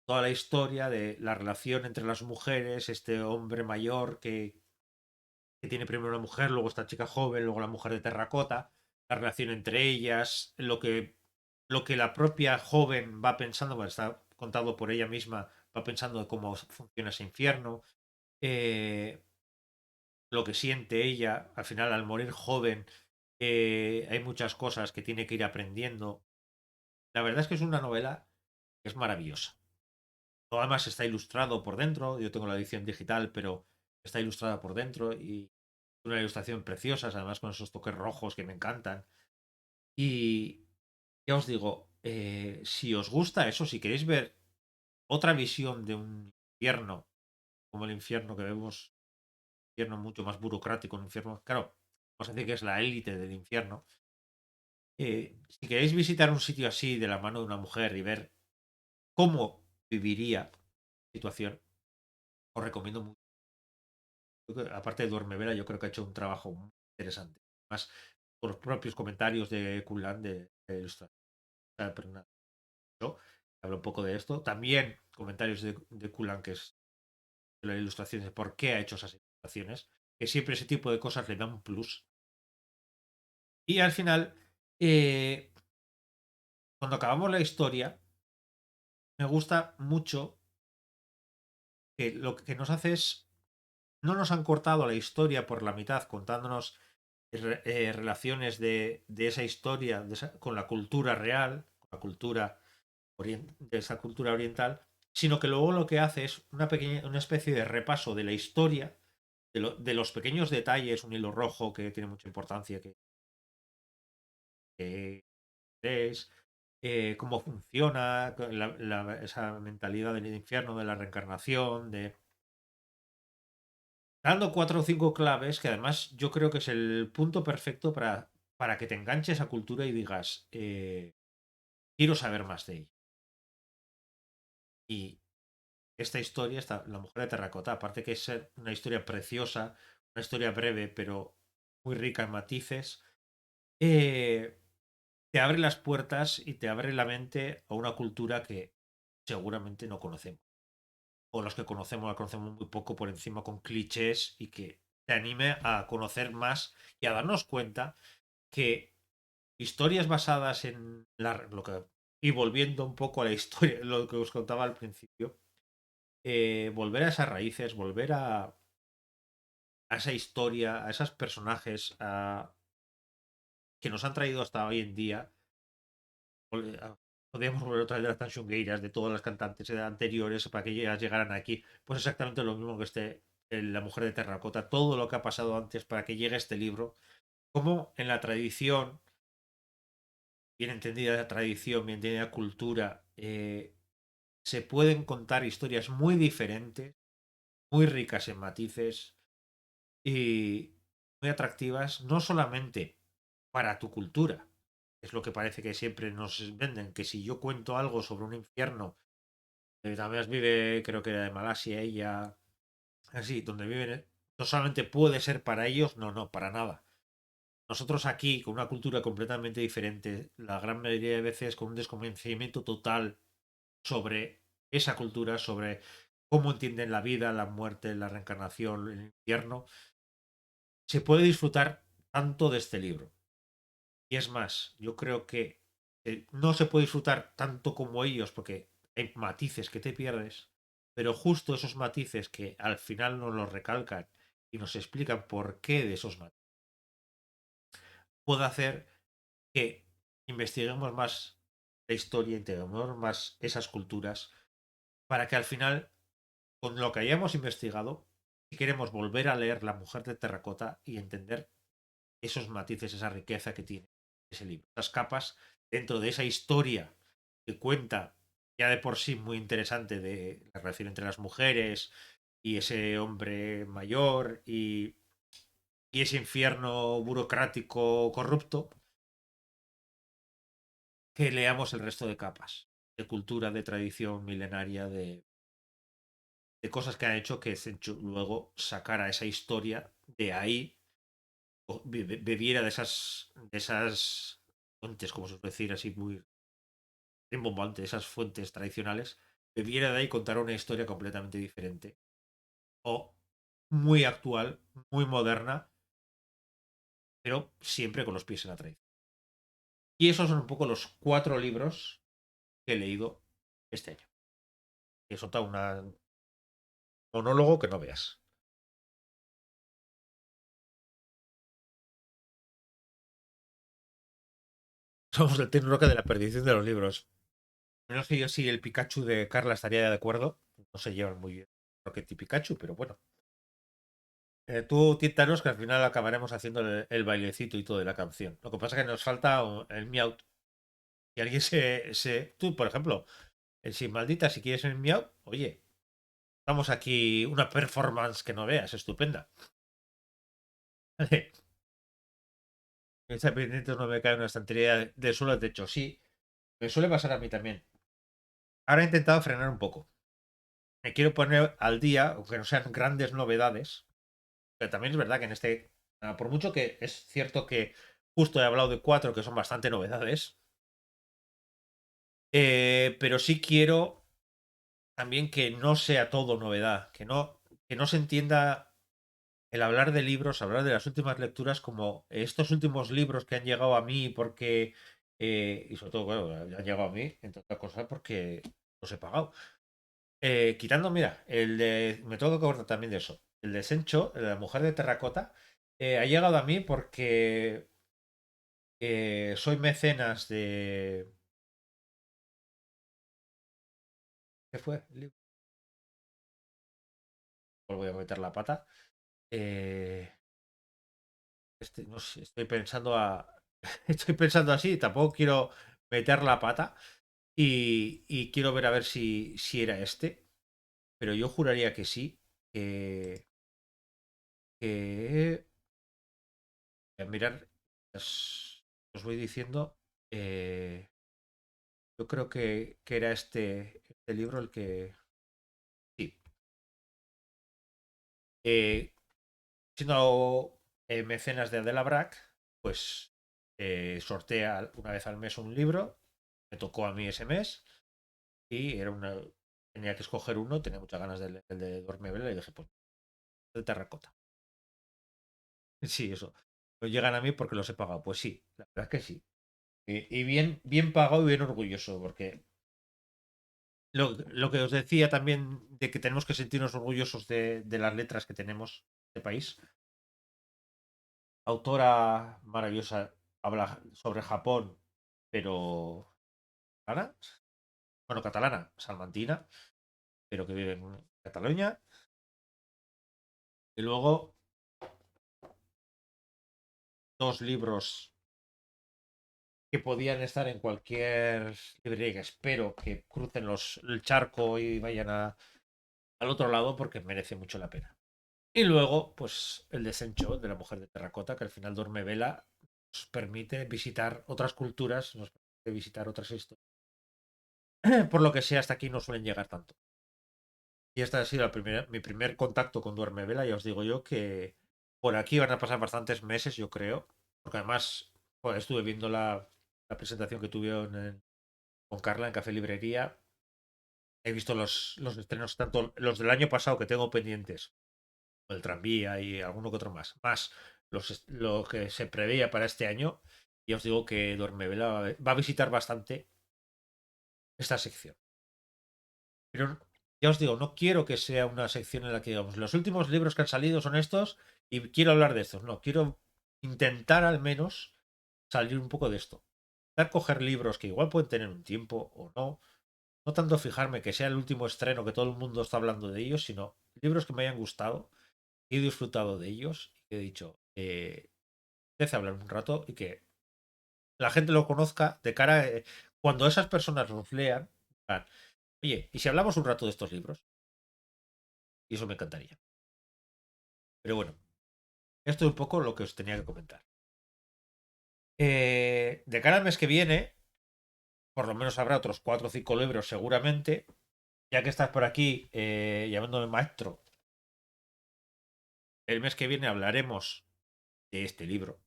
toda la historia de la relación entre las mujeres, este hombre mayor que tiene primero una mujer, luego esta chica joven, luego la mujer de terracota, la relación entre ellas, lo que la propia joven va pensando, bueno, está contado por ella misma, va pensando de cómo funciona ese infierno, eh, lo que siente ella, al final al morir joven, hay muchas cosas que tiene que ir aprendiendo. La verdad es que es una novela que es maravillosa. Además está ilustrado por dentro, yo tengo la edición digital, pero está ilustrada por dentro y una ilustración preciosa, además con esos toques rojos que me encantan. Y ya os digo, si os gusta eso, si queréis ver otra visión de un infierno, como el infierno que vemos, un infierno mucho más burocrático, un infierno, claro, vamos a decir que es la élite del infierno. Si queréis visitar un sitio así de la mano de una mujer y ver cómo viviría la situación, os recomiendo mucho. Aparte de Duermevela, yo creo que ha hecho un trabajo muy interesante. Más por los propios comentarios de Kulan de ilustración. Pero nada, yo hablo un poco de esto. También comentarios de Kulan, que es de la ilustración, de por qué ha hecho esas ilustraciones. Que siempre ese tipo de cosas le dan un plus. Y al final, eh, cuando acabamos la historia, me gusta mucho que lo que nos hace es. No nos han cortado la historia por la mitad contándonos relaciones de esa historia con la cultura real, con la cultura de esa cultura oriental, sino que luego lo que hace es una especie de repaso de la historia, de los pequeños detalles, un hilo rojo que tiene mucha importancia, que es, cómo funciona esa mentalidad del infierno, de la reencarnación, dando cuatro o cinco claves que además yo creo que es el punto perfecto para que te enganches a cultura y digas, quiero saber más de ella. Y esta historia, La Mujer de Terracota, aparte que es una historia preciosa, una historia breve, pero muy rica en matices, eh, te abre las puertas y te abre la mente a una cultura que seguramente no conocemos. O los que conocemos la conocemos muy poco por encima con clichés y que te anime a conocer más y a darnos cuenta que historias basadas en lo que y volviendo un poco a la historia, lo que os contaba al principio, volver a esas raíces, volver a esa historia, a esos personajes que nos han traído hasta hoy en día. Podríamos volver otra vez de las tanxungueiras, de todas las cantantes anteriores para que ellas llegaran aquí. Pues exactamente lo mismo que La Mujer de Terracota, todo lo que ha pasado antes para que llegue este libro, como en la tradición bien entendida la tradición, bien entendida cultura, se pueden contar historias muy diferentes, muy ricas en matices y muy atractivas, no solamente para tu cultura, es lo que parece que siempre nos venden, que si yo cuento algo sobre un infierno, también vive, creo que era de Malasia, ella, así, donde viven, no solamente puede ser para ellos, no, no, para nada. Nosotros aquí, con una cultura completamente diferente, la gran mayoría de veces con un desconocimiento total sobre esa cultura, sobre cómo entienden la vida, la muerte, la reencarnación, el infierno, se puede disfrutar tanto de este libro. Y es más, yo creo que no se puede disfrutar tanto como ellos porque hay matices que te pierdes, pero justo esos matices que al final nos los recalcan y nos explican por qué de esos matices, puede hacer que investiguemos más la historia, integremos más esas culturas, para que al final con lo que hayamos investigado, si queremos volver a leer La Mujer de Terracota y entender esos matices, esa riqueza que tiene ese libro, esas capas dentro de esa historia que cuenta ya de por sí muy interesante de la relación entre las mujeres y ese hombre mayor y ese infierno burocrático corrupto, que leamos el resto de capas de cultura, de tradición milenaria, de cosas que han hecho que Senchu luego sacara esa historia de ahí, bebiera de esas fuentes, como se suele decir, así muy rimbombante, esas fuentes tradicionales, bebiera de ahí y contara una historia completamente diferente o muy actual, muy moderna, pero siempre con los pies en la tradición. Y esos son un poco los 4 libros que he leído este año. Eso está un monólogo que no veas. Somos el Team Rocket de la perdición de los libros. No sé yo si el Pikachu de Carla estaría de acuerdo. No se llevan muy bien Rocket y Pikachu, pero bueno. Tú tiéntanos que al final acabaremos haciendo el bailecito y todo de la canción. Lo que pasa es que nos falta el Meow. Y alguien Tú, por ejemplo, el Sin Maldita, si quieres el Meow, oye, estamos aquí una performance que no veas, estupenda. Esta pendiente no me cae en una estantería de suelo al techo. Sí, me suele pasar a mí también. Ahora he intentado frenar un poco. Me quiero poner al día, aunque no sean grandes novedades. Pero también es verdad que en este, por mucho que es cierto que justo he hablado de 4 que son bastante novedades, pero sí quiero también que no sea todo novedad, que no se entienda el hablar de libros, hablar de las últimas lecturas como estos últimos libros que han llegado a mí porque, y sobre todo, bueno, han llegado a mí, entre otras cosas, porque los he pagado. Quitando, mira, me tengo que acordar también de eso. El de Sencho, el de la mujer de terracota, ha llegado a mí porque soy mecenas de... ¿Qué fue? Pues voy a meter la pata. Eh, no sé, estoy pensando estoy pensando así, tampoco quiero meter la pata y quiero ver a ver si era este, pero yo juraría que sí, que mirar, os voy diciendo, eh, yo creo que era este libro el que... Sí. Eh, Siendo mecenas de Adela Brack, pues sortea una vez al mes un libro. Me tocó a mí ese mes y tenía que escoger uno. Tenía muchas ganas del de Dormevela y dije, pues, de terracota. Sí, eso. Pues llegan a mí porque los he pagado. Pues sí, la verdad es que sí. Y bien, bien pagado y bien orgulloso, porque lo que os decía también de que tenemos que sentirnos orgullosos de las letras que tenemos de país. Autora maravillosa, habla sobre Japón, pero catalana, bueno, catalana, salmantina, pero que vive en Cataluña. Y luego 2 libros que podían estar en cualquier librería, que espero que crucen el charco y vayan al otro lado porque merece mucho la pena. Y luego, pues el de Sencho, de la mujer de terracota, que al final duerme vela, nos permite visitar otras culturas, nos permite visitar otras historias. Por lo que sea, hasta aquí no suelen llegar tanto. Y este ha sido mi primer contacto con Duerme Vela. Ya os digo yo que por aquí van a pasar bastantes meses, yo creo. Porque además, joder, estuve viendo la presentación que tuvieron con Carla en Café Librería. He visto los estrenos, tanto los del año pasado que tengo pendientes, el tranvía y alguno que otro más lo que se preveía para este año. Y os digo que Duerme Vela va a visitar bastante esta sección. Pero ya os digo, no quiero que sea una sección en la que digamos, los últimos libros que han salido son estos y quiero hablar de estos. No, quiero intentar al menos salir un poco de esto. Intentar coger libros que igual pueden tener un tiempo o no. No tanto fijarme que sea el último estreno que todo el mundo está hablando de ellos, sino libros que me hayan gustado, he disfrutado de ellos y que he dicho, empecé a hablar un rato y que la gente lo conozca de cara a, cuando esas personas los lean. Oye, ¿y si hablamos un rato de estos libros? Y eso me encantaría. Pero bueno, esto es un poco lo que os tenía que comentar. De cara al mes que viene, por lo menos habrá otros 4 o 5 libros seguramente. Ya que estás por aquí llamándome maestro, el mes que viene hablaremos de este libro.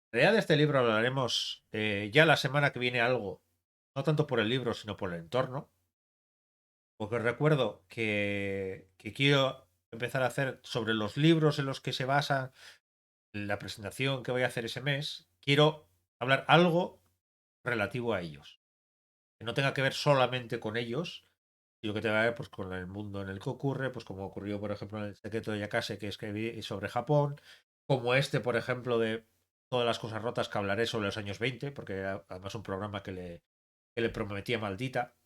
En realidad de este libro hablaremos ya la semana que viene algo, no tanto por el libro, sino por el entorno. Porque recuerdo que quiero empezar a hacer sobre los libros en los que se basa la presentación que voy a hacer ese mes. Quiero hablar algo relativo a ellos. Que no tenga que ver solamente con ellos, sino que tenga que ver pues, con el mundo en el que ocurre, pues como ocurrió, por ejemplo, en el secreto de Yakase, que escribí sobre Japón, como este, por ejemplo, de todas las cosas rotas que hablaré sobre los años 20, porque era además un programa que le prometía maldita.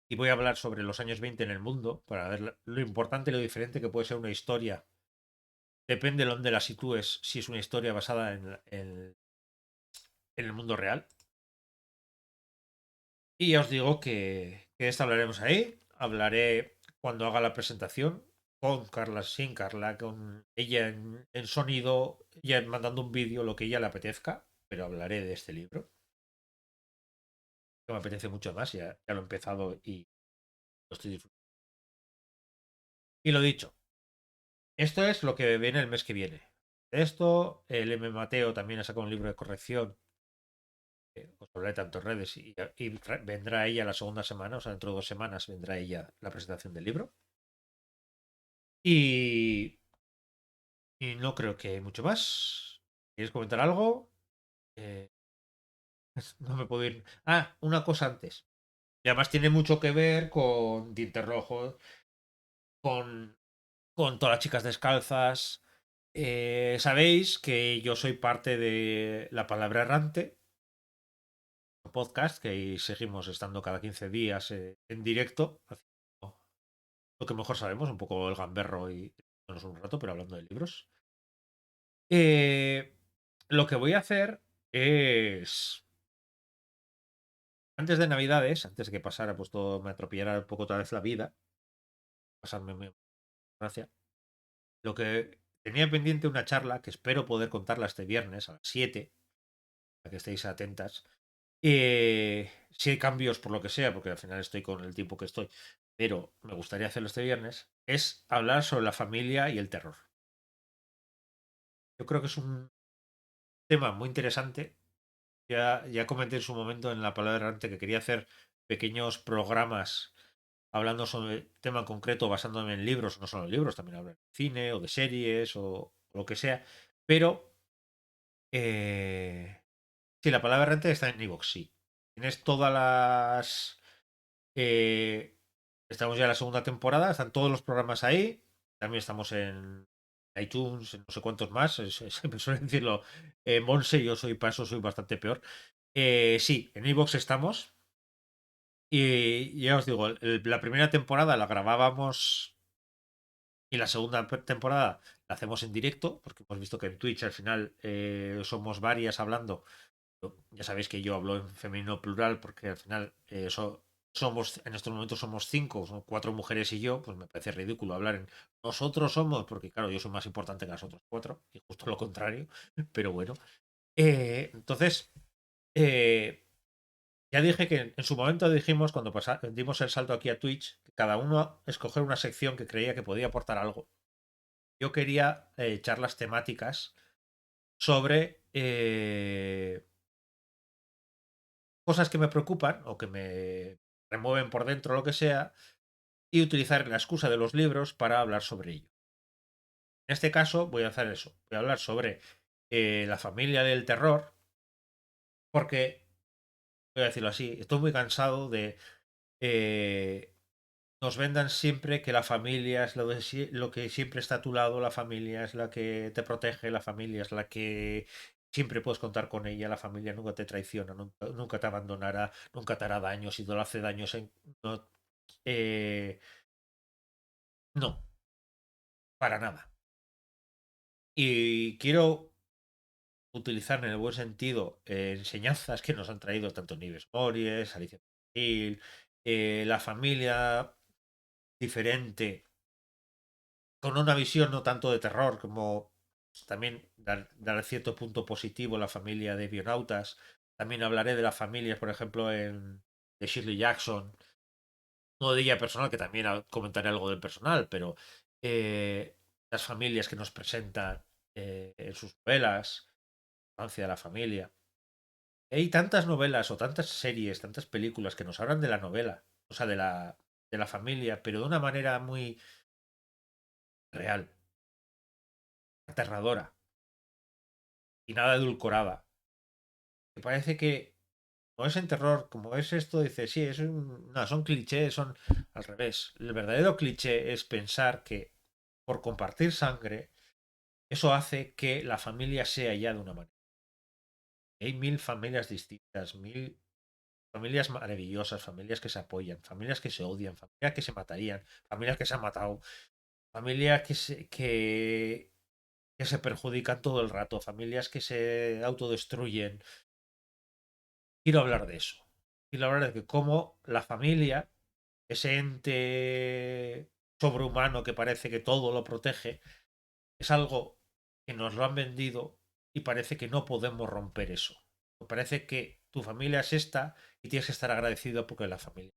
Y voy a hablar sobre los años 20 en el mundo, para ver lo importante y lo diferente que puede ser una historia. Depende de dónde la sitúes, si es una historia basada en el mundo real. Y ya os digo que de esta hablaremos ahí. Hablaré cuando haga la presentación con Carla, sin Carla, con ella en sonido, ya mandando un vídeo, lo que ella le apetezca. Pero hablaré de este libro, que me apetece mucho más. Ya lo he empezado y lo estoy disfrutando. Y lo dicho, esto es lo que viene el mes que viene. Esto, el M. Mateo también ha sacado un libro de corrección. Os hablaré tanto en redes y vendrá ella la segunda semana, o sea, dentro de 2 semanas vendrá ella la presentación del libro. Y, y no creo que hay mucho más. ¿Quieres comentar algo? Eh, no me puedo ir. Ah, una cosa antes. Y además tiene mucho que ver con Diente Rojo, con, con todas las chicas descalzas. Sabéis que yo soy parte de La Palabra Errante, podcast, que seguimos estando cada 15 días en directo, haciendo lo que mejor sabemos, un poco el gamberro y un rato, pero hablando de libros. Eh, lo que voy a hacer es, antes de Navidades, antes de que pasara, pues todo me atropellara un poco otra vez la vida, pasarme mi gracia, lo que tenía pendiente una charla que espero poder contarla este viernes a las 7, para que estéis atentas. Si hay cambios por lo que sea, porque al final estoy con el tiempo que estoy, pero me gustaría hacerlo este viernes, es hablar sobre la familia y el terror. Yo creo que es un tema muy interesante. Ya comenté en su momento en la palabra errante que quería hacer pequeños programas hablando sobre tema concreto, basándome en libros, no solo en libros, también hablar de cine o de series o lo que sea. Pero eh, sí, la palabra errante está en iVoox, sí. Tienes todas las estamos ya en la segunda temporada, están todos los programas ahí. También estamos en iTunes, en no sé cuántos más. Me suelen decirlo Monse, yo soy para eso soy bastante peor. Sí, en iVoox estamos. Y ya os digo, la primera temporada la grabábamos y la segunda temporada la hacemos en directo, porque hemos visto que en Twitch al final somos varias hablando. Ya sabéis que yo hablo en femenino plural porque al final somos, en estos momentos somos 5, son 4 mujeres y yo, pues me parece ridículo hablar en nosotros somos, porque claro, yo soy más importante que las otras 4, y justo lo contrario, pero bueno. Entonces, eh, ya dije que en su momento dijimos, cuando dimos el salto aquí a Twitch, que cada uno escoger una sección que creía que podía aportar algo. Yo quería charlas temáticas sobre cosas que me preocupan o que me remueven por dentro, lo que sea, y utilizar la excusa de los libros para hablar sobre ello. En este caso voy a hacer eso, voy a hablar sobre la familia del terror, porque, voy a decirlo así, estoy muy cansado de eh, nos vendan siempre que la familia es lo que siempre está a tu lado, la familia es la que te protege, la familia es la que siempre puedes contar con ella, la familia nunca te traiciona, nunca te abandonará, nunca te hará daño, si no le hace daño, no, no, para nada. Y quiero utilizar en el buen sentido enseñanzas que nos han traído tanto Nieves Mories, Alicia Gil, la familia diferente con una visión no tanto de terror como también dar cierto punto positivo a la familia de bionautas. También hablaré de las familias, por ejemplo, de Shirley Jackson, no de ella personal, que también comentaré algo del personal, pero eh, las familias que nos presentan en sus novelas, la infancia de la familia. Hay tantas novelas o tantas series, tantas películas que nos hablan de la novela, o sea, de la familia, pero de una manera muy real, aterradora y nada edulcorada. Me parece que, como es en terror, como es esto, dice, sí, no, son clichés, son al revés. El verdadero cliché es pensar que por compartir sangre, eso hace que la familia sea ya de una manera. Hay mil familias distintas, mil familias maravillosas, familias que se apoyan, familias que se odian, familias que se matarían, familias que se han matado, familias que se perjudican todo el rato, familias que se autodestruyen. Quiero hablar de eso. Quiero hablar de que cómo la familia, ese ente sobrehumano que parece que todo lo protege, es algo que nos lo han vendido y parece que no podemos romper eso. Parece que tu familia es esta y tienes que estar agradecido porque la familia.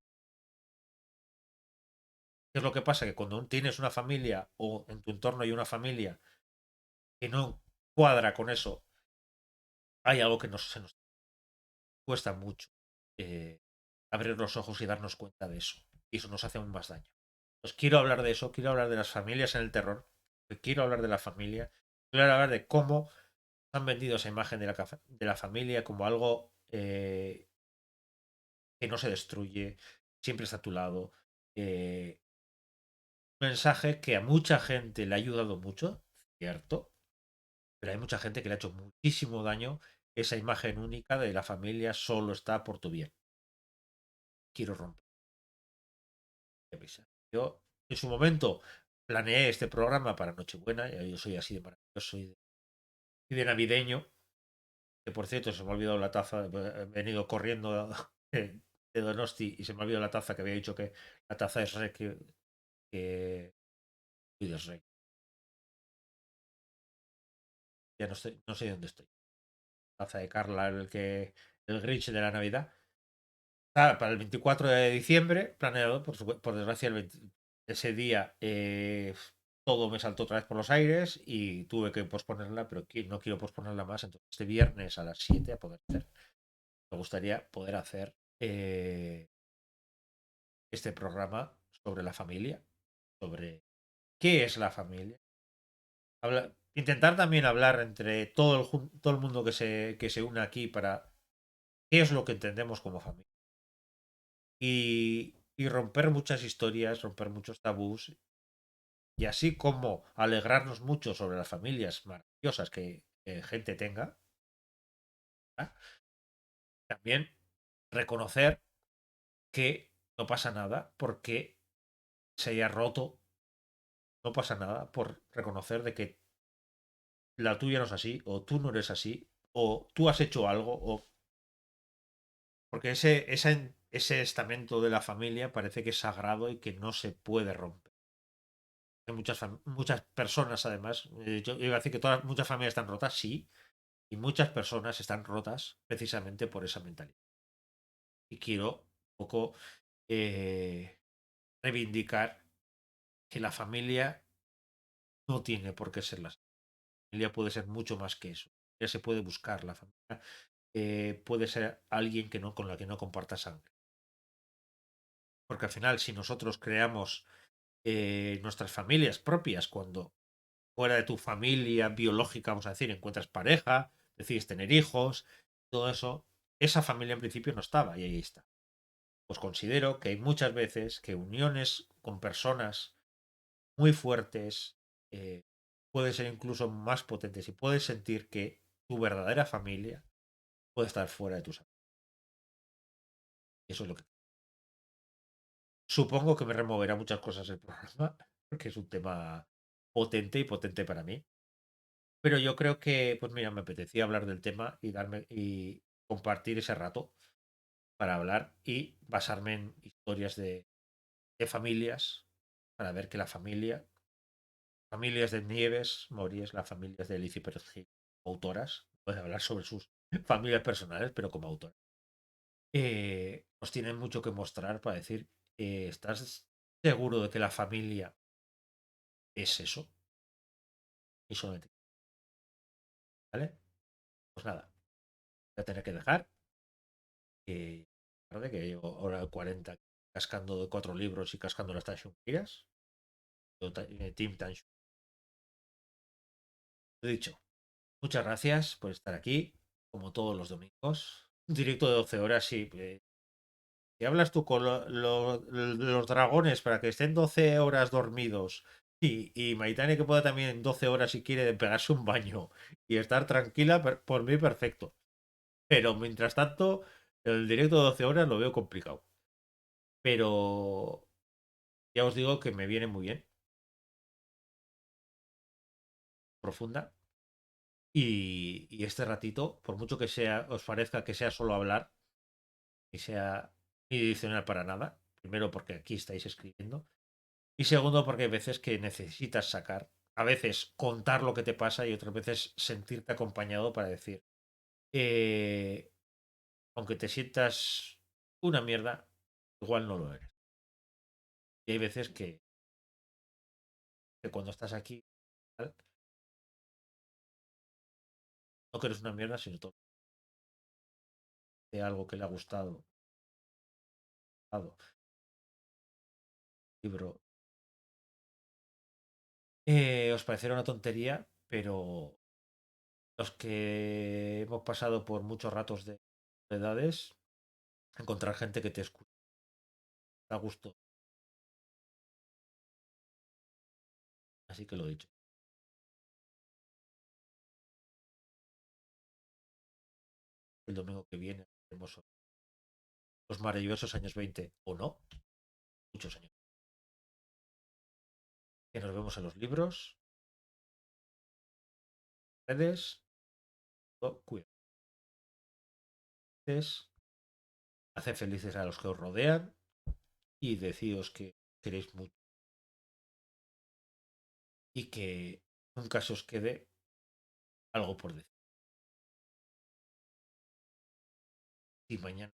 ¿Qué es lo que pasa? Que cuando tienes una familia o en tu entorno hay una familia que no cuadra con eso, hay algo que se nos cuesta mucho abrir los ojos y darnos cuenta de eso. Y eso nos hace aún más daño. Pues quiero hablar de eso, quiero hablar de las familias en el terror, quiero hablar de la familia, quiero hablar de cómo han vendido esa imagen de la familia como algo que no se destruye, siempre está a tu lado. Un mensaje que a mucha gente le ha ayudado mucho, cierto, pero hay mucha gente que le ha hecho muchísimo daño esa imagen única de la familia solo está por tu bien. Quiero romper. Yo, en su momento, planeé este programa para Nochebuena. Yo soy así de maravilloso y de navideño. Que por cierto, se me ha olvidado la taza. He venido corriendo de Donosti y se me ha olvidado la taza que había dicho que la taza es rey. Que uy, Dios rey. Ya no, estoy, no sé dónde estoy. Taza de Carla, el Grinch de la Navidad. Ah, para el 24 de diciembre, planeado, por desgracia, ese día todo me saltó otra vez por los aires y tuve que posponerla, pero no quiero posponerla más. Entonces, este viernes a las 7 a poder hacer. Me gustaría poder hacer este programa sobre la familia, sobre qué es la familia. Intentar también hablar entre todo el mundo que se une aquí para qué es lo que entendemos como familia. Y romper muchas historias, romper muchos tabús, y así como alegrarnos mucho sobre las familias maravillosas que gente tenga, ¿ah? También reconocer que no pasa nada porque se haya roto, no pasa nada por reconocer de que la tuya no es así, o tú no eres así, o tú has hecho algo, o porque ese estamento de la familia parece que es sagrado y que no se puede romper. Hay muchas personas, además, yo iba a decir que muchas familias están rotas, sí, y muchas personas están rotas precisamente por esa mentalidad. Y quiero un poco eh, reivindicar que la familia no tiene por qué ser la familia, puede ser mucho más que eso. Ya se puede buscar la familia, puede ser alguien que no, con la que no comparta sangre. Porque al final, si nosotros creamos nuestras familias propias, cuando fuera de tu familia biológica, vamos a decir, encuentras pareja, decides tener hijos, todo eso, esa familia en principio no estaba y ahí está. Pues considero que hay muchas veces que uniones con personas muy fuertes pueden ser incluso más potentes y puedes sentir que tu verdadera familia puede estar fuera de tus amigos. Y eso es lo que... Supongo que me removerá muchas cosas el programa, porque es un tema potente y potente para mí. Pero yo creo que, pues mira, me apetecía hablar del tema y darme y compartir ese rato para hablar y basarme en historias de familias para ver que la familia, familias de Nieves, Mories, las familias de Lizzie Percy, autoras, puede hablar sobre sus familias personales, pero como autor. Os tienen mucho que mostrar para decir, ¿estás seguro de que la familia es eso? Y solamente, ¿vale? Pues nada, voy a tener que dejar. Que tarde, que llevo hora 40 cascando de 4 libros y cascando las Tanshun Giras. Team Tanshun. Lo dicho, muchas gracias por estar aquí, como todos los domingos. Un directo de 12 horas, sí. Si hablas tú con los dragones para que estén 12 horas dormidos y Maitane que pueda también 12 horas si quiere pegarse un baño y estar tranquila, por mí perfecto. Pero mientras tanto, el directo de 12 horas lo veo complicado. Pero ya os digo que me viene muy bien, profunda. Y este ratito, por mucho que sea, os parezca que sea solo hablar, que sea adicional para nada. Primero porque aquí estáis escribiendo. Y segundo porque hay veces que necesitas sacar. A veces contar lo que te pasa y otras veces sentirte acompañado para decir, eh, aunque te sientas una mierda, igual no lo eres. Y hay veces que cuando estás aquí, ¿vale? No que eres una mierda, sino todo de algo que le ha gustado, libro. Os parecerá una tontería, pero los que hemos pasado por muchos ratos de edades, encontrar gente que te escucha a gusto. Así que lo he dicho. El domingo que viene tenemos los maravillosos años 20 o no, muchos años. Que nos vemos en los libros, redes, cuidados, hacer felices a los que os rodean y deciros que queréis mucho y que nunca se os quede algo por decir. Y mañana